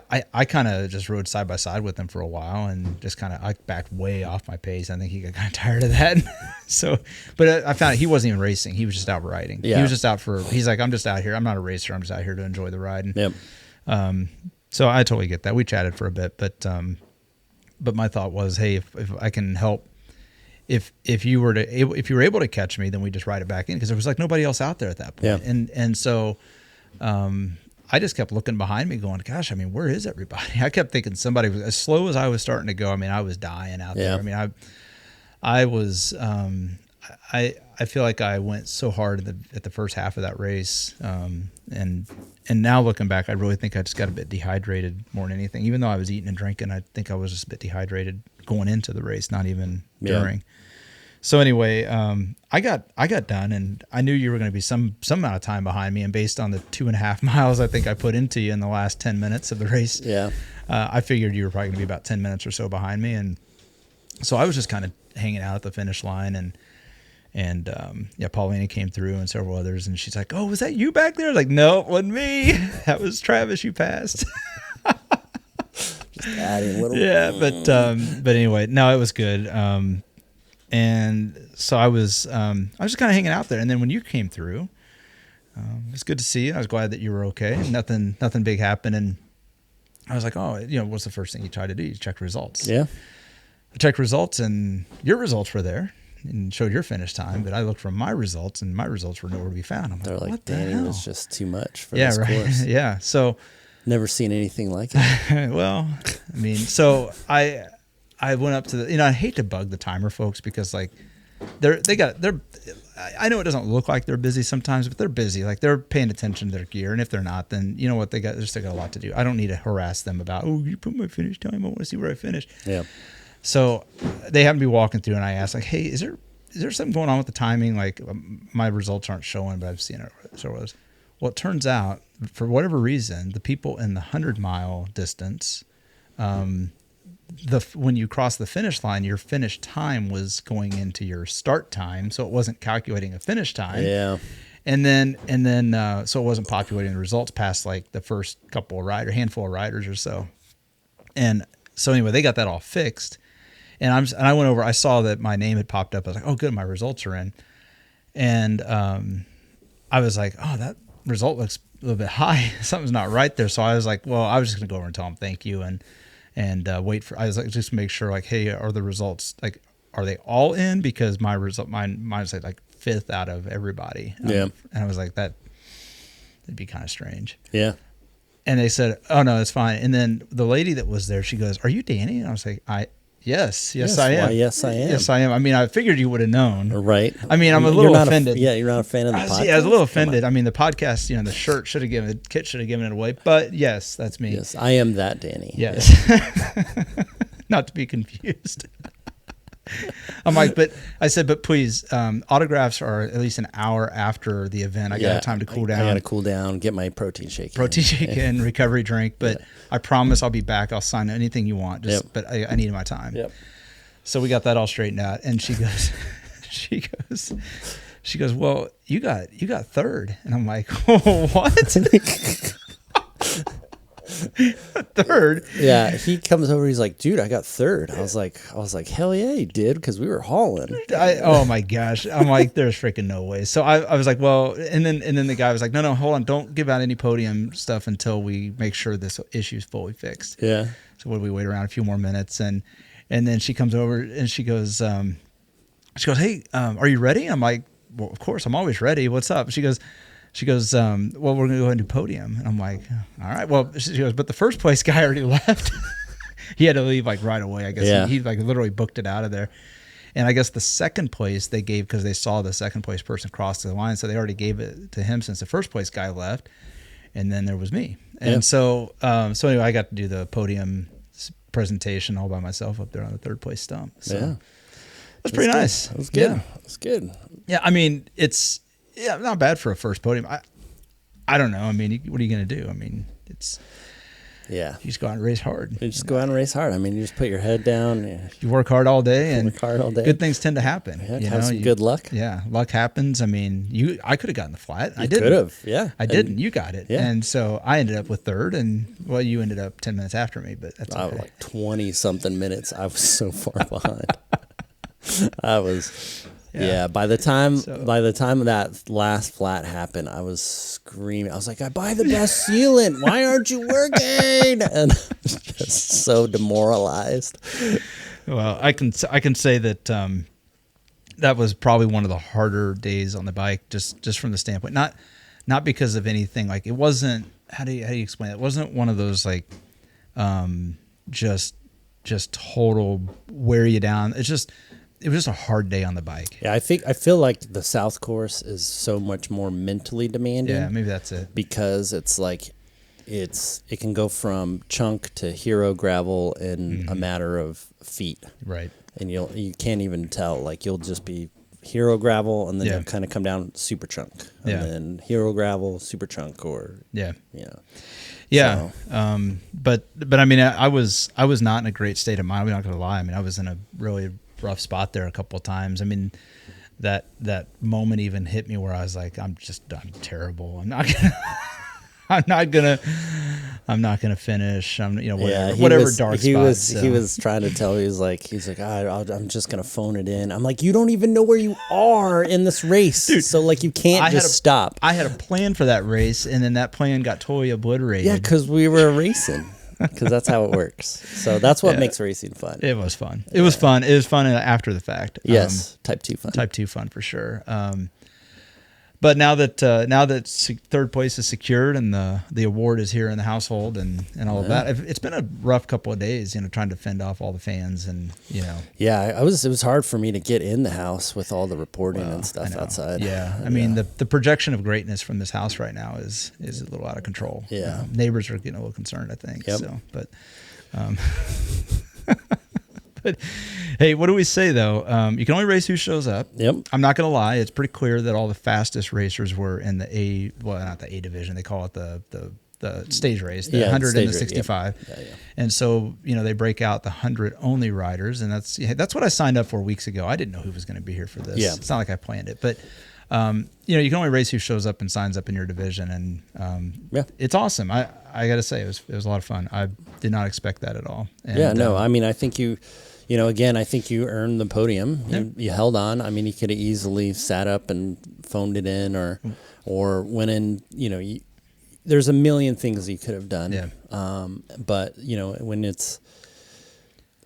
kind of just rode side by side with him for a while and just I backed way off my pace. I think he got kind of tired of that. But I found out he wasn't even racing. He was just out riding. Yeah. He was just he's like, I'm just out here. I'm not a racer. I'm just out here to enjoy the ride. And, yep. So I totally get that. We chatted for a bit, but my thought was, hey, if I can help, if you were able to catch me, then we just ride it back in, because there was like nobody else out there at that point. Yeah. And so I just kept looking behind me going, gosh, where is everybody? I kept thinking somebody was, as slow as I was starting to go, I was dying out there. I was I feel like I went so hard at the first half of that race, and now looking back, I really think I just got a bit dehydrated more than anything. Even though I was eating and drinking, I think I was just a bit dehydrated going into the race, not even during. So anyway, I got done, and I knew you were going to be some amount of time behind me, and based on the 2.5 miles I think I put into you in the last 10 minutes of the race, I figured you were probably going to be about 10 minutes or so behind me, and so I was just kind of hanging out at the finish line, and Paulina came through and several others, and she's like, "Oh, was that you back there?" Like, no, it wasn't me. That was Travis. You passed. Just adding a little. Yeah, but anyway, no, it was good. And so I was just kind of hanging out there, and then when you came through, it was good to see you. I was glad that you were okay. Nothing big happened, and I was like, oh, what's the first thing you try to do? You check results. Yeah. I checked results, and your results were there and showed your finish time, but I looked from my results, and my results were nowhere to be found. I'm like, what the hell? Danny was just too much for this course. Yeah, so never seen anything like it. Well, so I went up to the, I hate to bug the timer folks, because like they're I know it doesn't look like they're busy sometimes, but they're busy. Like, they're paying attention to their gear, and if they're not, then you know what, they got a lot to do. I don't need to harass them about, oh, you put my finish time, I want to see where I finished. Yeah. So they happened to be walking through, and I asked, like, hey, is there something going on with the timing? Like, my results aren't showing, but I've seen it. So it was. Well, it turns out, for whatever reason, the people in the 100-mile distance, when you cross the finish line, your finish time was going into your start time, so it wasn't calculating a finish time. Yeah. And then, so it wasn't populating the results past like the first handful of riders or so. And so anyway, they got that all fixed. And I went over, I saw that my name had popped up. I was like, oh, good, my results are in. And I was like, oh, that result looks a little bit high. Something's not right there. So I was like, well, I was just going to go over and tell them thank you and wait for, I was like, just make sure, like, hey, are the results, like, are they all in? Because mine was like 5th out of everybody. Yeah. And I was like, that'd be kind of strange. Yeah. And they said, oh, no, it's fine. And then the lady that was there, she goes, are you Danny? And I was like, Yes, I am. Why, yes, I am. Yes, I am. I figured you would have known. Right. I'm a little offended. You're not a fan of the podcast? Yeah, I was a little offended. The podcast, the shirt the kit should have given it away. But yes, that's me. Yes, I am that Danny. Yes. Not to be confused. I'm like, but I said, but please, autographs are at least an hour after the event. I got time to cool down. I got to cool down, get my protein shake and recovery drink. But I promise I'll be back. I'll sign anything you want. But I needed my time. Yep. So we got that all straightened out. And she goes, well, you got 3rd. And I'm like, oh, what? 3rd. Yeah, he comes over, he's like, dude, I got 3rd. I was like, hell yeah, you did, because we were hauling. Oh my gosh. I'm like, there's freaking no way. So I was like, well, and then the guy was like, no, hold on, don't give out any podium stuff until we make sure this issue is fully fixed. Yeah. So we wait around a few more minutes, and And then she comes over and she goes, hey, are you ready? I'm like, well, of course, I'm always ready. What's up? She goes, well, we're going to go ahead and do podium. And I'm like, all right. Well, she goes, but the first place guy already left. He had to leave like right away. I guess he like literally booked it out of there. And I guess the second place they gave, because they saw the second place person cross the line, so they already gave it to him since the first place guy left. And then there was me. And so anyway, I got to do the podium presentation all by myself up there on the third place stump. So it was pretty nice. It was good. Yeah. It was good. Yeah, I mean, it's not bad for a first podium. I don't know. I mean, what are you going to do? I mean, it's... Yeah. You just go out and race hard. You just go out and race hard. I mean, you just put your head down. You work hard all day, and good things tend to happen. You have some good luck. Yeah, luck happens. I mean, I could have gotten the flat. I didn't. Could have, yeah. I didn't. You got it. Yeah. And so I ended up with third, and, well, you ended up 10 minutes after me, but that's okay. Like 20-something minutes. I was so far behind. I was... Yeah. By the time that last flat happened, I was screaming. I was like, "I buy the best sealant. Why aren't you working?" And just so demoralized. Well, I can say that that was probably one of the harder days on the bike, just from the standpoint, not because of anything. Like, it wasn't. How do you explain it? It wasn't one of those like just total wear you down. It was just a hard day on the bike. Yeah, I feel like the South Course is so much more mentally demanding. Yeah, maybe that's it. Because it's like it can go from chunk to hero gravel in a matter of feet. Right. And you can't even tell. Like, you'll just be hero gravel, and then you'll kind of come down super chunk, and then hero gravel, super chunk, or Yeah. So. But I mean, I was not in a great state of mind. I'm not going to lie. I mean, I was in a really rough spot there a couple of times. I mean, that moment even hit me where I was like, I'm terrible. I'm not gonna finish. Whatever dark spots. He was trying to tell me, he's like, I'm just gonna phone it in. I'm like, you don't even know where you are in this race, dude, so like you can't stop. I had a plan for that race, and then that plan got totally obliterated. Yeah, because we were racing. Because that's how it works. So that's what makes racing fun. It was fun. It was fun. It was fun after the fact. Yes, type 2 fun. Type 2 fun for sure. But now that third place is secured and the award is here in the household and all of that, it's been a rough couple of days, trying to fend off all the fans and. Yeah, it was hard for me to get in the house with all the reporting and stuff outside. Yeah, I mean the projection of greatness from this house right now is a little out of control. Yeah, neighbors are getting a little concerned, I think. Yep. So, but. But hey, what do we say though? You can only race who shows up. Yep. I'm not going to lie. It's pretty clear that all the fastest racers were in the not the A division. They call it the stage race, the 100 and the 65. Yeah. And so, they break out the 100 only riders. And that's what I signed up for weeks ago. I didn't know who was going to be here for this. Yeah. It's not like I planned it, but you can only race who shows up and signs up in your division. And it's awesome. I got to say, it was a lot of fun. I did not expect that at all. And, I mean, I think I think you earned the podium. You held on. I mean, you could have easily sat up and phoned it in or went in, there's a million things you could have done. Yeah. But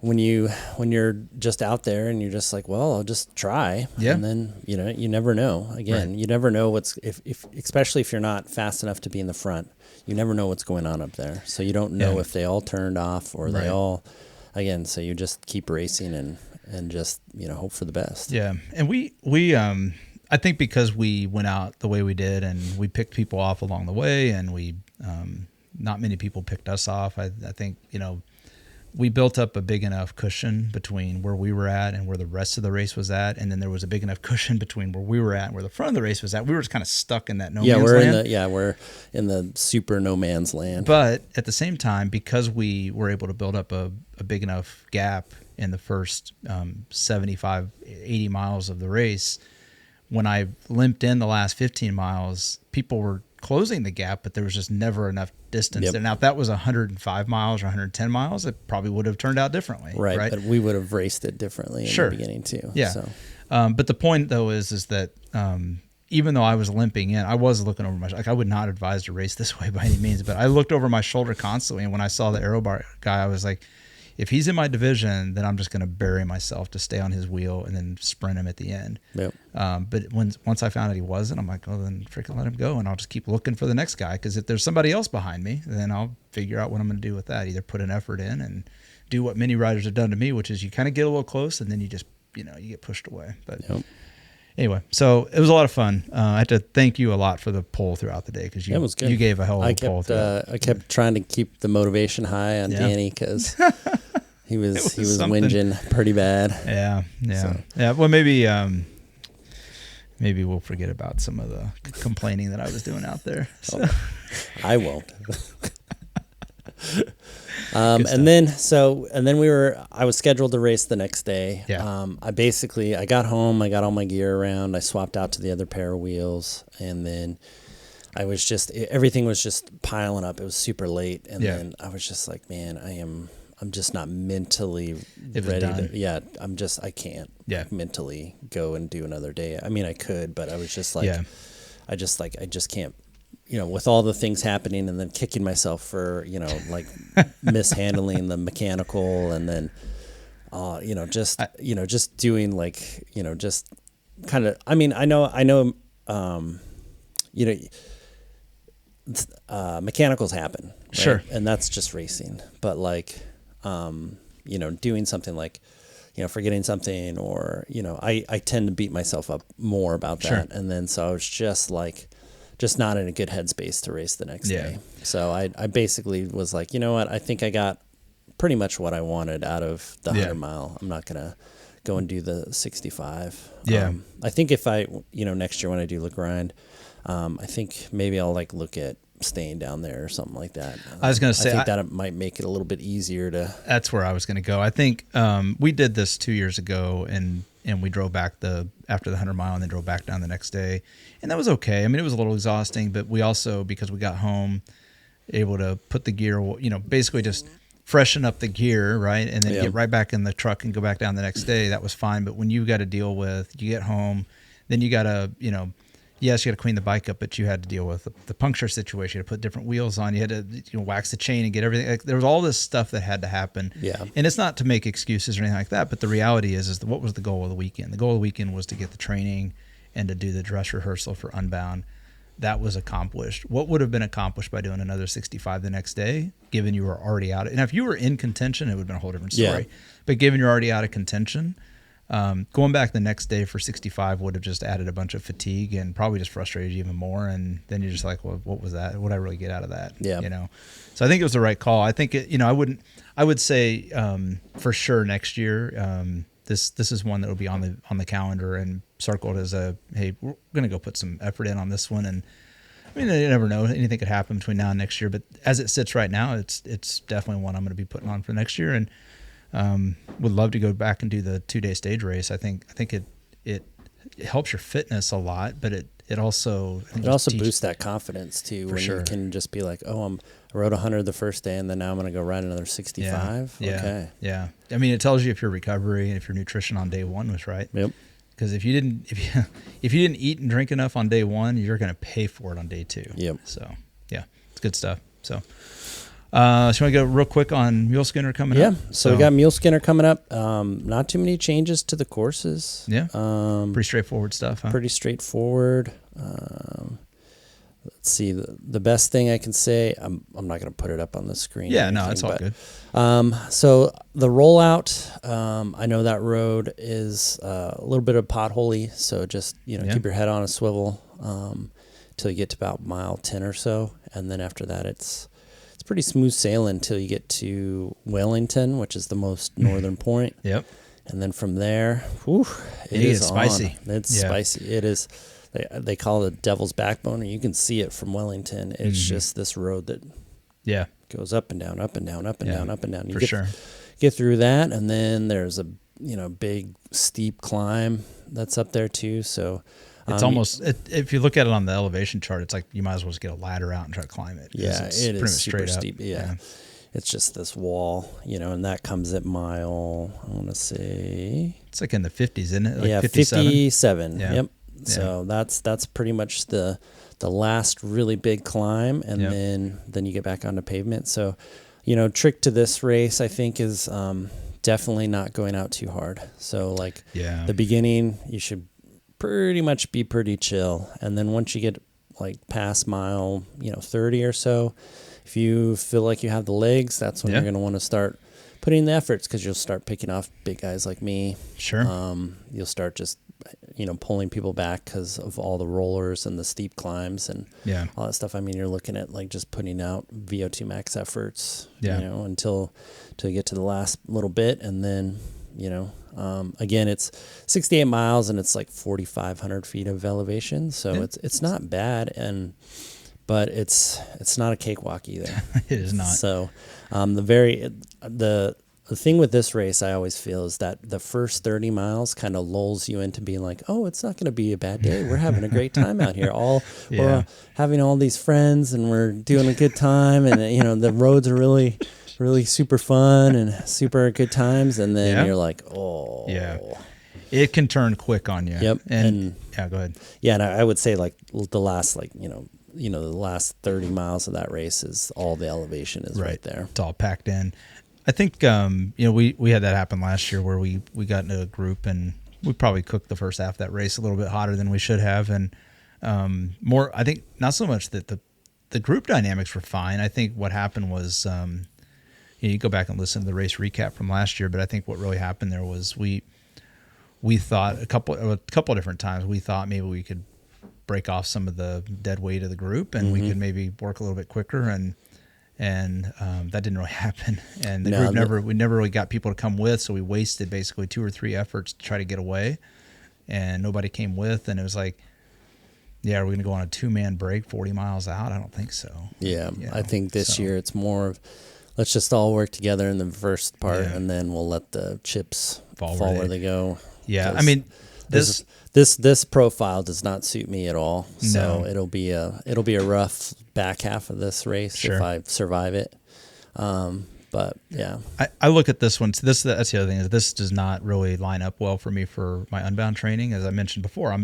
when you're just out there and you're just like, well, I'll just try. Yeah. And then, you never know. Again, you never know especially if you're not fast enough to be in the front, you never know what's going on up there. So you don't know if they all turned off or they all, again, so you just keep racing and just, hope for the best. Yeah. And we I think because we went out the way we did and we picked people off along the way and we, not many people picked us off. I think, we built up a big enough cushion between where we were at and where the rest of the race was at. And then there was a big enough cushion between where we were at and where the front of the race was at. We were just kind of stuck in that no man's land. We're in the super no man's land. But at the same time, because we were able to build up a big enough gap in the first 75, 80 miles of the race, when I limped in the last 15 miles, people were closing the gap, but there was just never enough distance there. Now, if that was 105 miles or 110 miles, it probably would have turned out differently. Right? But we would have raced it differently in the beginning too. Yeah. So. But the point, though, is that even though I was limping in, I was looking over my... I would not advise to race this way by any means, but I looked over my shoulder constantly, and when I saw the aero bar guy, I was like, if he's in my division, then I'm just going to bury myself to stay on his wheel and then sprint him at the end. Yep. But once I found out he wasn't, I'm like, oh, then freaking let him go, and I'll just keep looking for the next guy. Because if there's somebody else behind me, then I'll figure out what I'm going to do with that. Either put an effort in and do what many riders have done to me, which is you kind of get a little close and then you just, you get pushed away. But anyway, so it was a lot of fun. I had to thank you a lot for the poll throughout the day because you gave a hell of a poll. I kept trying to keep the motivation high on Danny because he was whinging pretty bad. Yeah. Well, maybe we'll forget about some of the complaining that I was doing out there. So. I won't. And then I was scheduled to race the next day. Yeah. I got home, I got all my gear around, I swapped out to the other pair of wheels, and then everything was just piling up. It was super late. And then I was just like, man, I'm just not mentally ready to, I can't mentally go and do another day. I mean, I could, but I was just like, I just can't, with all the things happening and then kicking myself for, like mishandling the mechanical and then, just doing like, just kind of, I mean, I know, mechanicals happen. Right? Sure. And that's just racing, but like, doing something like, forgetting something or, I tend to beat myself up more about that. Sure. And then, so I was just not in a good headspace to race the next day. So I basically was like, you know what? I think I got pretty much what I wanted out of the 100 mile. I'm not going to go and do the 65. Yeah. I think if I, next year when I do the grind, I think maybe I'll like look at staying down there or something like that. I was going to say, I think that it might make it a little bit easier to. That's where I was going to go. I think we did this 2 years ago and we drove back after the 100 mile and then drove back down the next day. And that was okay. I mean, it was a little exhausting, but we also, because we got home, able to put the gear, basically just freshen up the gear, right? And then get right back in the truck and go back down the next day. That was fine. But when you got to deal with, you get home, then you got to, yes, you got to clean the bike up, but you had to deal with the puncture situation. You had to put different wheels on. You had to wax the chain and get everything. Like, there was all this stuff that had to happen. Yeah. And it's not to make excuses or anything like that, but the reality is what was the goal of the weekend? The goal of the weekend was to get the training and to do the dress rehearsal for Unbound. That was accomplished. What would have been accomplished by doing another 65 the next day, given you were already out? And if you were in contention, it would have been a whole different story. Yeah. But given you're already out of contention, going back the next day for 65 would have just added a bunch of fatigue and probably just frustrated you even more. And then you're just like, well, what was that? What did I really get out of that? Yeah. So I think it was the right call. I think I would say for sure next year, this is one that will be on the calendar and circled as hey, we're going to go put some effort in on this one. And I mean, you never know, anything could happen between now and next year, but as it sits right now, it's definitely one I'm going to be putting on for next year. And would love to go back and do the 2-day stage race. I think it helps your fitness a lot, but it also boosts that confidence too. When you can just be like, oh, I rode 100 the first day, and then now I'm going to go ride another 65. Yeah. Okay. Yeah. I mean, it tells you if your recovery and if your nutrition on day one was right. Yep. Because if you didn't eat and drink enough on day one, you're going to pay for it on day two. Yep. So yeah, it's good stuff. So. So you want to go real quick on Muleskinner coming up? Yeah, so we got Muleskinner coming up. Not too many changes to the courses. Yeah, pretty straightforward stuff, huh? Pretty straightforward. Let's see, the best thing I can say, I'm not going to put it up on the screen. Yeah, no, it's all good. So the rollout, I know that road is a little bit of potholey, so just keep your head on a swivel till you get to about mile 10 or so, and then after that it's pretty smooth sailing until you get to Wellington, which is the most northern point. Yep. And then from there, it is spicy. It's spicy. It is. They call it the Devil's Backbone, and you can see it from Wellington. It's just this road that goes up and down, up and down, up and down, up and down. You get through that, and then there's a big steep climb that's up there too. So it's almost, if you look at it on the elevation chart, it's like you might as well just get a ladder out and try to climb it. Yeah, it's it pretty is much super straight steep. Yeah. It's just this wall, and that comes at mile, I want to say. It's like in the 50s, isn't it? Like 57. Yeah. Yep. So that's pretty much the last really big climb, and then you get back onto pavement. So, trick to this race, I think, is definitely not going out too hard. So like the beginning, you should pretty much be pretty chill. And then once you get like past mile, 30 or so, if you feel like you have the legs, that's when you're going to want to start putting in the efforts, because you'll start picking off big guys like me. Sure. You'll start just, pulling people back because of all the rollers and the steep climbs and all that stuff. I mean, you're looking at like just putting out VO2 max efforts, until you get to the last little bit. And then, again, it's 68 miles and it's like 4,500 feet of elevation. So it's not bad. But it's not a cakewalk either. It is not. So the thing with this race, I always feel, is that the first 30 miles kind of lulls you into being like, oh, it's not going to be a bad day. We're having a great time out here. We're having all these friends and we're doing a good time. And, the roads are really, really super fun and super good times. And then you're like, oh. Yeah. It can turn quick on you. Yep. And go ahead. Yeah. And I would say like the last, the last 30 miles of that race is all the elevation is right there. It's all packed in. I think, we had that happen last year where we got into a group and we probably cooked the first half of that race a little bit hotter than we should have. And more, I think not so much that the group dynamics were fine. I think what happened was, you go back and listen to the race recap from last year, but I think what really happened there was we thought a couple of different times, we thought maybe we could break off some of the dead weight of the group and we could maybe work a little bit quicker, and that didn't really happen. And the group we never really got people to come with, so we wasted basically 2 or 3 efforts to try to get away, and nobody came with. And it was like, are we going to go on a 2-man break 40 miles out? I don't think so. Yeah, I think this year it's more of, let's just all work together in the first part, and then we'll let the chips fall where they go. Yeah, I mean, this profile does not suit me at all. So it'll be a rough back half of this race if I survive it. But yeah, I look at this one. So that's the other thing, is this does not really line up well for me for my Unbound training. As I mentioned before,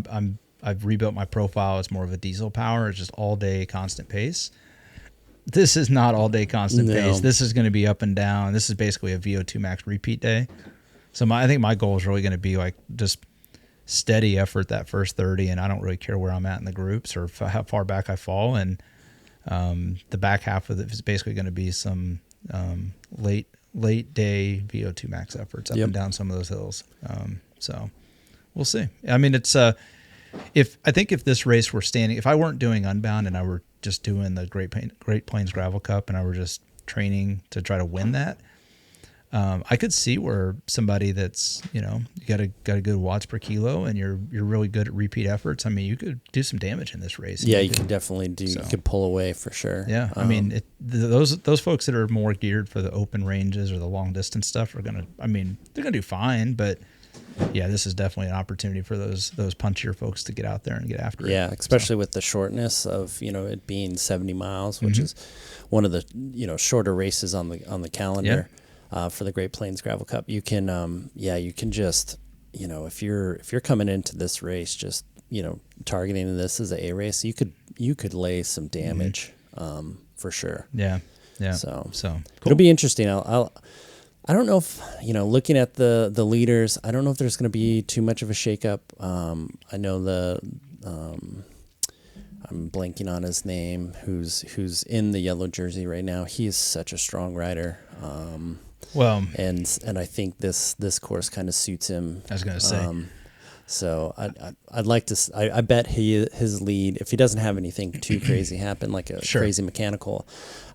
I've rebuilt my profile. It's more of a diesel power. It's just all day constant pace. This is not all day constant pace. This is going to be up and down. This is basically a VO2 max repeat day. So I think my goal is really going to be like just steady effort that first 30, and I don't really care where I'm at in the groups or how far back I fall. And the back half of it is basically going to be some late day VO2 max efforts up and down some of those hills. So we'll see. I mean, it's if this race were standing, if I weren't doing Unbound and I were just doing the Great Plains Gravel Cup and I were just training to try to win that, I could see where somebody that's, you got a good watts per kilo and you're really good at repeat efforts. I mean, you could do some damage in this race. Yeah, you can definitely do. So, you could pull away for sure. Yeah, I mean, those folks that are more geared for the open ranges or the long distance stuff they're gonna do fine. But yeah, this is definitely an opportunity for those punchier folks to get out there and get after it. Yeah, especially with the shortness of it being 70 miles, which is one of the shorter races on the calendar. Yeah. For the Great Plains Gravel Cup, you can just, if you're coming into this race, just, targeting this as a race, you could lay some damage, for sure. Yeah. Yeah. So cool. It'll be interesting. I don't know if, looking at the leaders, I don't know if there's going to be too much of a shakeup. I know I'm blanking on his name, who's in the yellow jersey right now. He is such a strong rider. And I think this course kind of suits him. I was going to say. So I'd like to. I bet his lead, if he doesn't have anything too crazy happen, like a crazy mechanical,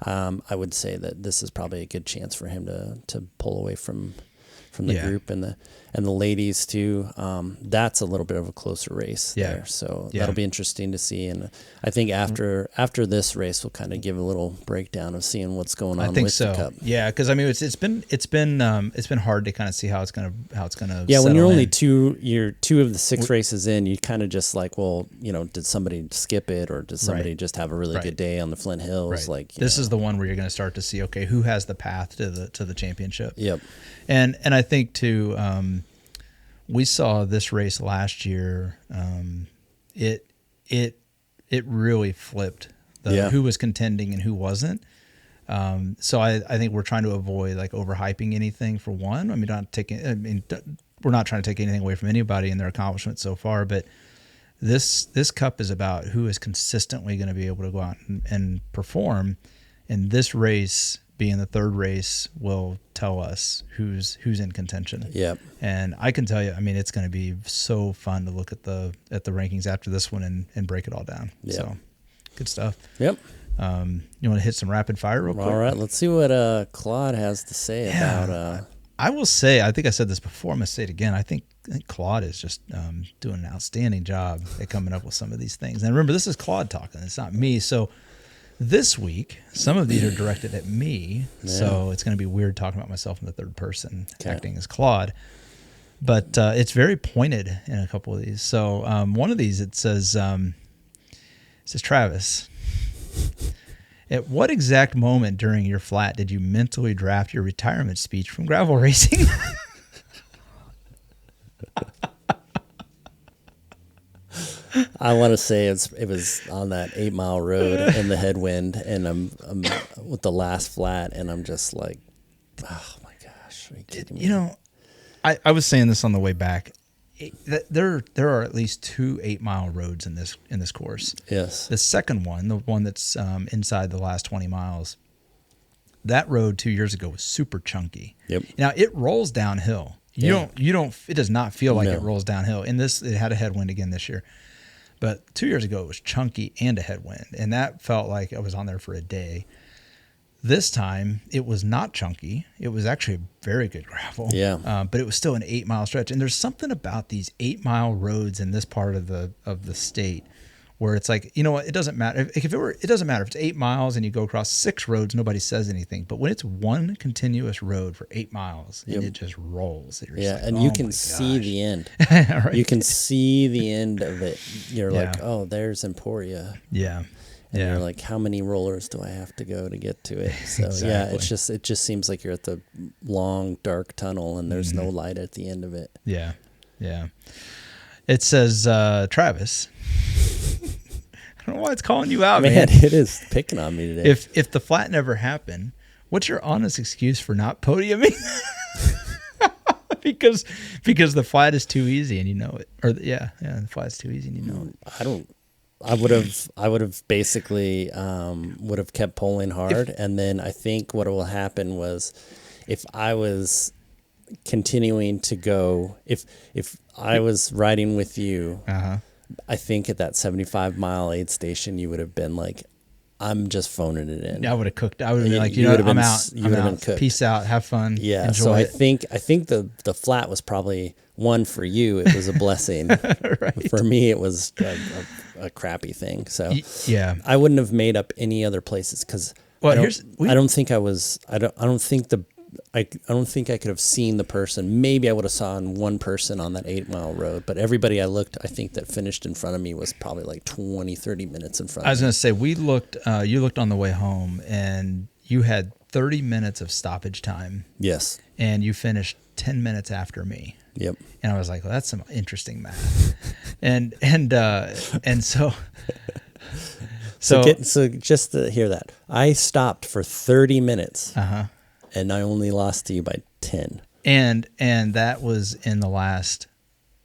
I would say that this is probably a good chance for him to pull away from the group and the ladies too. That's a little bit of a closer race there. So that'll be interesting to see. And I think after this race, we'll kind of give a little breakdown of seeing what's going on with the Cup. Yeah, because I mean it's been hard to kind of see how it's gonna Yeah, when you're only two of the 6 races in, you kind of just like, well, did somebody skip it or did somebody just have a really good day on the Flint Hills? Right. Like this is the one where you're going to start to see, okay, who has the path to the championship. Yep. And I think too, we saw this race last year. It really flipped who was contending and who wasn't. So I think we're trying to avoid like overhyping anything for one. I mean, we're not trying to take anything away from anybody and their accomplishments so far, but this cup is about who is consistently going to be able to go out and perform. And this race, being the third race, will tell us who's in contention. Yep. And I can tell you, I mean, it's going to be so fun to look at the rankings after this one and break it all down. Yep. So good stuff. Yep. You want to hit some rapid fire real quick? All right, let's see what Claude has to say about. I will say, I think I said this before. I'm going to say it again. I think Claude is just doing an outstanding job at coming up with some of these things. And remember, this is Claude talking. It's not me. So this week, some of these are directed at me. Yeah. So it's going to be weird talking about myself in the third person, acting as Claude. But it's very pointed in a couple of these. So one of these, it says, Travis, at what exact moment during your flat did you mentally draft your retirement speech from gravel racing? I want to say it was on that 8 Mile road in the headwind, and I'm with the last flat, and I'm just like, oh my gosh, are you kidding me? You know, I was saying this on the way back. There are at least 2 8 Mile roads in this course. Yes. The second one, the one that's inside the last 20 miles, that road 2 years ago was super chunky. Yep. Now it rolls downhill. You don't. It does not feel like it rolls downhill. In this, it had a headwind again this year, but 2 years ago it was chunky and a headwind, and that felt like I was on there for a day. This time, it was not chunky. It was actually a very good gravel. Yeah. But it was still an 8 Mile stretch. And there's something about these 8 Mile roads in this part of the state where it's like, you know what, it doesn't matter. It doesn't matter if it's 8 miles and you go across 6 roads, nobody says anything. But when it's one continuous road for 8 miles, and it just rolls. And you can see the end. Right. You can see the end of it. You're like, oh, there's Emporia. Yeah. And you're like, how many rollers do I have to go to get to it? So exactly. It just seems like you're at the long dark tunnel and there's no light at the end of it. Yeah. Yeah. It says, Travis, I don't know why it's calling you out, man. It is picking on me today. If the flat never happened, what's your honest excuse for not podiuming? because the flat is too easy and you know it. Or the flat's too easy and you know it. I would have basically would have kept pulling hard, and then I think what will happen was, if I was continuing to go, if I was riding with you, I think at that 75 mile aid station you would have been like, I'm just phoning it in. I would have cooked. I would have been like, you know what, I'm out. You would have been cooked. Peace out. Have fun. Yeah. Enjoy so it. I think the flat was probably one for you. It was a blessing. Right. For me, it was a crappy thing. So I wouldn't have made up any other places because I don't think I could have seen the person. Maybe I would have saw one person on that 8 Mile road, but everybody I think that finished in front of me was probably like 20, 30 minutes in front of me. I was going to say, you looked on the way home and you had 30 minutes of stoppage time. Yes. And you finished 10 minutes after me. Yep. And I was like, well, that's some interesting math. and so just to hear that, I stopped for 30 minutes. And I only lost to you by 10. And that was in the last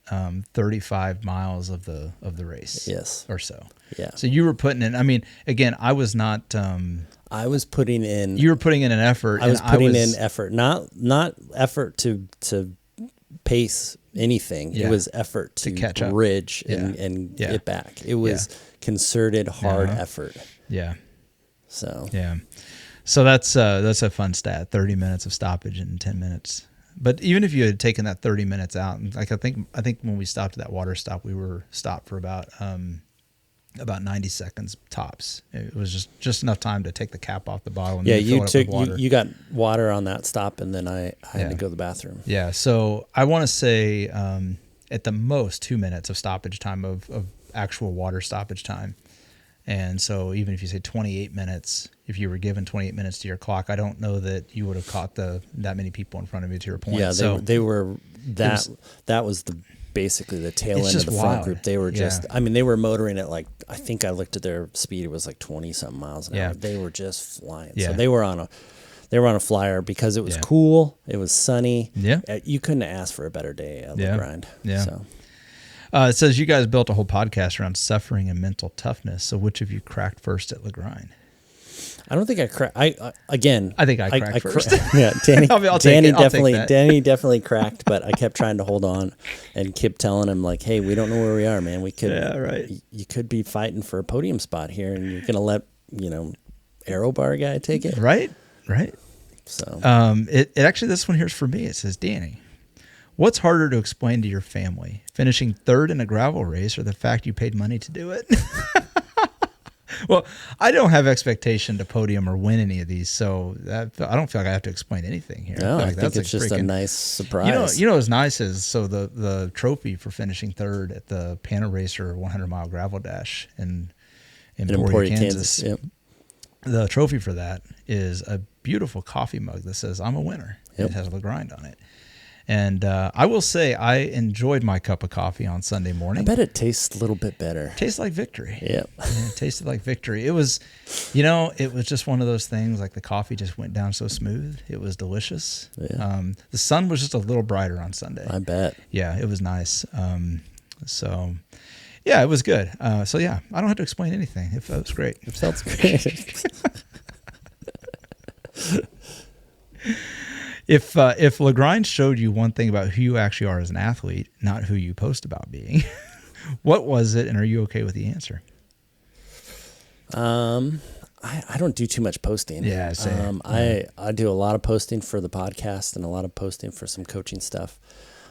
35 miles of the race. Yes. Or so. Yeah. So you were putting in, I mean, again, I was not... I was putting in... You were putting in an effort. I was putting in effort. Not effort to pace anything. Yeah. It was effort to catch up, bridge and get back. It was concerted, hard effort. Yeah. So... Yeah. So that's a fun stat. 30 minutes of stoppage in 10 minutes. But even if you had taken that 30 minutes out, like I think when we stopped at that water stop, we were stopped for about 90 seconds tops. It was just enough time to take the cap off the bottle and fill it up with water. You got water on that stop, and then I had to go to the bathroom. Yeah. So I want to say at the most 2 minutes of stoppage time of actual water stoppage time. And so even if you say 28 minutes, if you were given 28 minutes to your clock, I don't know that you would have caught that many people in front of you, to your point. Yeah, they were that was the basically the tail end of the front group. They were just, I mean, they were motoring at like, I think I looked at their speed. It was like 20 something miles an hour. They were just flying. So they were on a flyer because it was cool. It was sunny. Yeah. You couldn't ask for a better day at the grind. Yeah. So. It says you guys built a whole podcast around suffering and mental toughness. So which of you cracked first at LeGrind? I don't think I cracked. I think I cracked first. Yeah, Danny. Danny definitely cracked, but I kept trying to hold on and kept telling him like, "Hey, we don't know where we are, man. We could, you could be fighting for a podium spot here, and you're gonna let Aero Bar guy take it, right?" So, it actually, this one here's for me. It says, Danny, what's harder to explain to your family, finishing third in a gravel race, or the fact you paid money to do it? Well, I don't have expectation to podium or win any of these, so I don't feel like I have to explain anything here. No, I think it's just a nice surprise. You know what's nice is, so the trophy for finishing third at the Pana Racer 100-mile gravel dash in Emporia, Kansas. Yep. The trophy for that is a beautiful coffee mug that says, "I'm a winner." Yep. It has LeGrind on it. And I will say I enjoyed my cup of coffee on Sunday morning. I bet it tastes a little bit better. Tastes like victory. Yep. Yeah, it tasted like victory. It was, it was just one of those things, like the coffee just went down so smooth. It was delicious. Yeah. The sun was just a little brighter on Sunday. I bet. Yeah, it was nice. So, yeah, it was good. So, yeah, I don't have to explain anything. It was great. It felt great. If LeGrind showed you one thing about who you actually are as an athlete, not who you post about being, what was it, and are you okay with the answer? I don't do too much posting. Yeah, same. I do a lot of posting for the podcast and a lot of posting for some coaching stuff.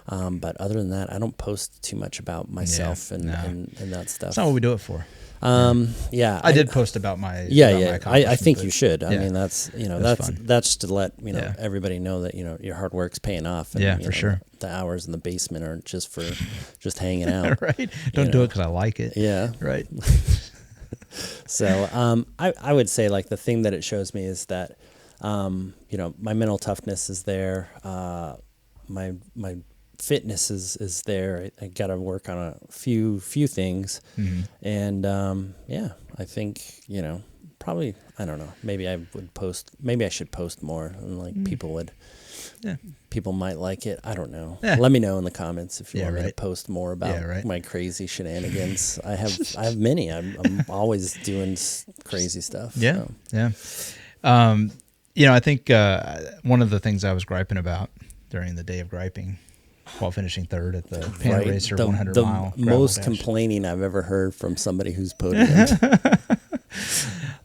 But other than that, I don't post too much about myself and that stuff. That's not what we do it for. I did post about my I think you should. I mean, that's that's to let everybody know that your hard work's paying off. And, for sure. The hours in the basement aren't just for just hanging out. Right. Don't do it because I like it. Yeah. Right. So I would say like the thing that it shows me is that my mental toughness is there. My fitness is there. I got to work on a few things. Mm-hmm. And I think probably, I don't know, maybe I should post more, and like people might like it. I don't know. Let me know in the comments if you want me to post more about my crazy shenanigans. I have many. I'm always doing crazy stuff. Yeah. So. Yeah. I think one of the things I was griping about during the day of griping while finishing third at the Pana Racer 100-mile the most dash. Complaining I've ever heard from somebody who's podiumed.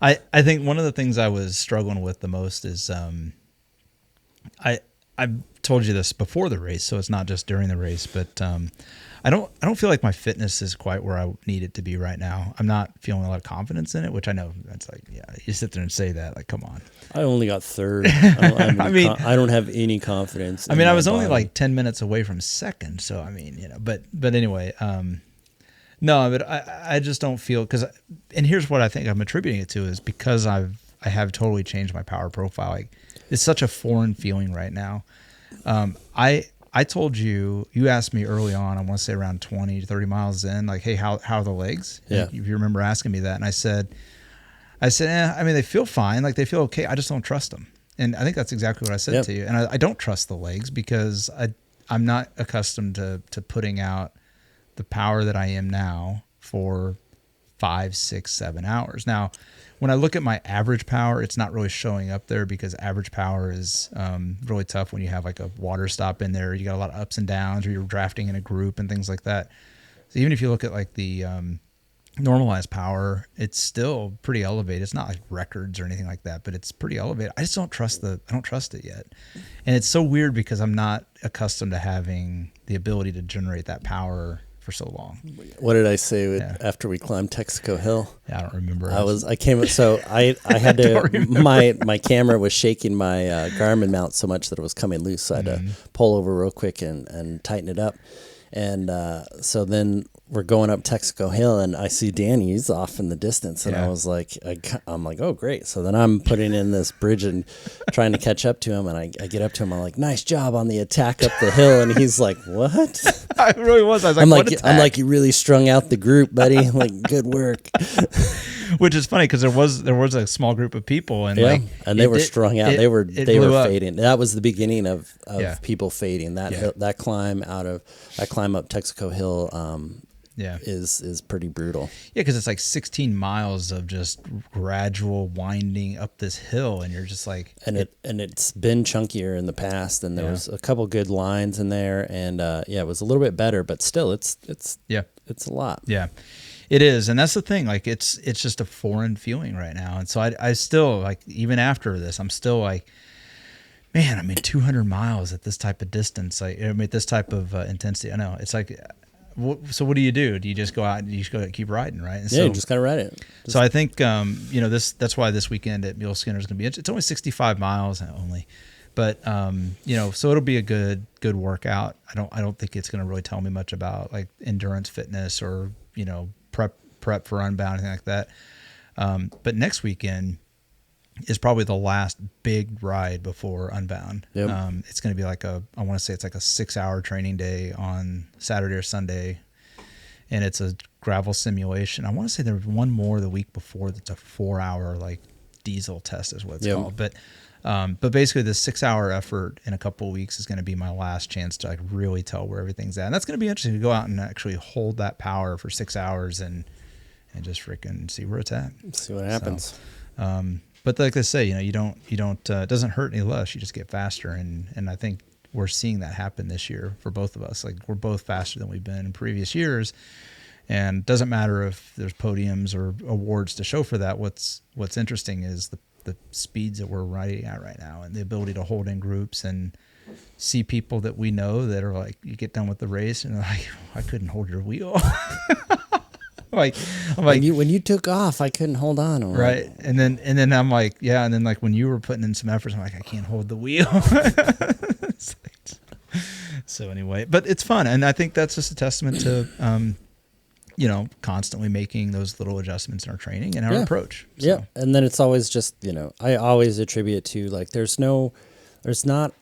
I think one of the things I was struggling with the most is I told you this before the race, so it's not just during the race, but I don't feel like my fitness is quite where I need it to be right now. I'm not feeling a lot of confidence in it, which I know that's like, you sit there and say that, like, come on. I only got third. I don't have any confidence. I mean, I was only like 10 minutes away from second, so I mean, but anyway, no, but I just don't feel, and here's what I think I'm attributing it to is because I have totally changed my power profile. Like, it's such a foreign feeling right now. I told you asked me early on, I want to say around 20 to 30 miles in, like, hey, how are the legs? Yeah. If you remember asking me that. And I said, I mean, they feel fine. Like, they feel okay. I just don't trust them. And I think that's exactly what I said to you. And I don't trust the legs because I'm not accustomed to putting out the power that I am now for 5, 6, 7 hours. Now, when I look at my average power, it's not really showing up there because average power is really tough when you have like a water stop in there. You got a lot of ups and downs, or you're drafting in a group and things like that. So even if you look at like the normalized power, it's still pretty elevated. It's not like records or anything like that, but it's pretty elevated. I just don't trust it yet. And it's so weird because I'm not accustomed to having the ability to generate that power for so long. What did I say after we climbed Texaco Hill? Yeah, I don't remember. I had to, my camera was shaking my Garmin mount so much that it was coming loose. So I had to pull over real quick and tighten it up. And so then we're going up Texaco Hill, and I see Danny's off in the distance, and I was like, I'm like, oh great. So then I'm putting in this bridge and trying to catch up to him, and I get up to him. I'm like, nice job on the attack up the hill, and he's like, what? I really was. I was like, I'm like, you really strung out the group, buddy. Like, good work. Which is funny because there was a small group of people, and they were strung out. They were fading. That was the beginning of people fading. That climb up Texaco Hill. Is pretty brutal. Yeah, because it's like 16 miles of just gradual winding up this hill, and you're just like, and it's been chunkier in the past, and there was a couple good lines in there, and it was a little bit better, but still, it's a lot. Yeah, it is, and that's the thing. Like, it's just a foreign feeling right now, and so I still, like, even after this, I'm still like, man, I mean, 200 miles at this type of distance, like, I mean, this type of intensity. I know it's like. So what do? Do you just go out and you just go keep riding, right? And you just gotta ride it. So I think that's why this weekend at Muleskinner is gonna be. It's only 65 miles only, but so it'll be a good workout. I don't think it's gonna really tell me much about like endurance fitness or prep for Unbound, anything like that. But next weekend is probably the last big ride before Unbound. Yep. It's going to be like I want to say it's like a 6-hour training day on Saturday or Sunday. And it's a gravel simulation. I want to say there was one more the week before that's a 4-hour like diesel test is what it's called. But basically this 6-hour effort in a couple of weeks is going to be my last chance to like really tell where everything's at. And that's going to be interesting to go out and actually hold that power for 6 hours and just freaking see where it's at. See what happens. So, but like I say, you don't. It doesn't hurt any less. You just get faster, and I think we're seeing that happen this year for both of us. Like we're both faster than we've been in previous years, and it doesn't matter if there's podiums or awards to show for that. What's interesting is the speeds that we're riding at right now, and the ability to hold in groups and see people that we know that are like, you get done with the race and they're like, I couldn't hold your wheel. I'm like when you took off, I couldn't hold on. Right. And then I'm like, yeah. And then like when you were putting in some efforts, I'm like, I can't hold the wheel. So anyway, but it's fun. And I think that's just a testament to, constantly making those little adjustments in our training and our approach. So. Yeah. And then it's always just, I always attribute it to like, there's not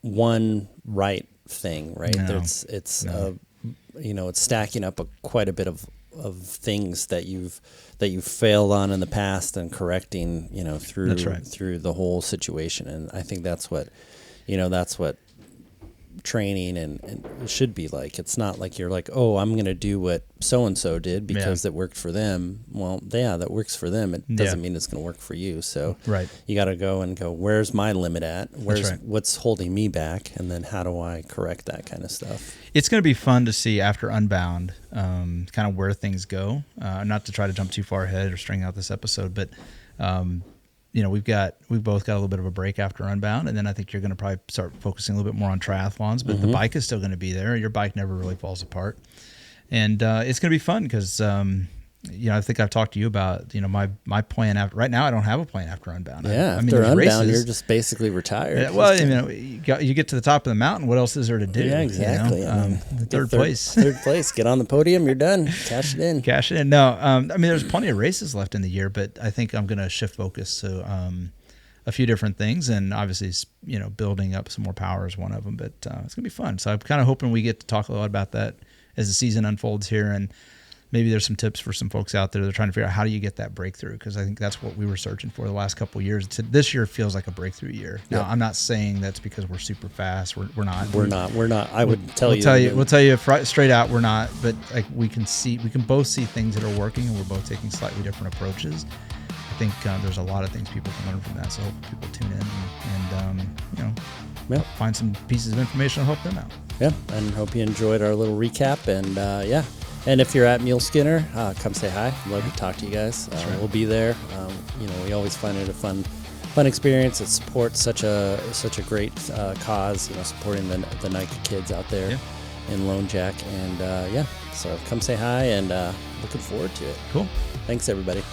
one right thing, right? No. It's stacking up quite a bit of things that you've failed on in the past and correcting, through the whole situation. And I think that's what training and it should be like. It's not like you're like, oh, I'm going to do what so-and-so did because it worked for them. Well, that works for them. It doesn't mean it's going to work for you. So you got to go, where's my limit at? What's holding me back? And then how do I correct that kind of stuff? It's going to be fun to see after Unbound, kind of where things go. Not to try to jump too far ahead or string out this episode, but we've both got a little bit of a break after Unbound, and then I think you're going to probably start focusing a little bit more on triathlons, but the bike is still going to be there. Your bike never really falls apart. And it's going to be fun because, I think I've talked to you about, my plan after, right now I don't have a plan after Unbound. After Unbound, races, you're just basically retired. Yeah, well, you get to the top of the mountain. What else is there to do? Yeah, exactly. Third place. Third place. Get on the podium. You're done. Cash it in. No, there's plenty of races left in the year, but I think I'm going to shift focus to a few different things, and obviously, building up some more power is one of them. But it's going to be fun. So I'm kind of hoping we get to talk a lot about that as the season unfolds here, and maybe there's some tips for some folks out there that are trying to figure out how do you get that breakthrough, because I think that's what we were searching for the last couple of years. This year feels like a breakthrough year. Now, I'm not saying that's because we're super fast. We're not. We're not. I would tell you. We'll tell you straight out we're not. But like we can both see things that are working, and we're both taking slightly different approaches. I think there's a lot of things people can learn from that. So hopefully people tune in and find some pieces of information to help them out. Yeah, and hope you enjoyed our little recap. And and if you're at Muleskinner, come say hi. I'd love to talk to you guys. We'll be there. We always find it a fun experience. It supports such a great cause. Supporting the Nike kids out there in Lone Jack. And so come say hi, and looking forward to it. Cool. Thanks, everybody.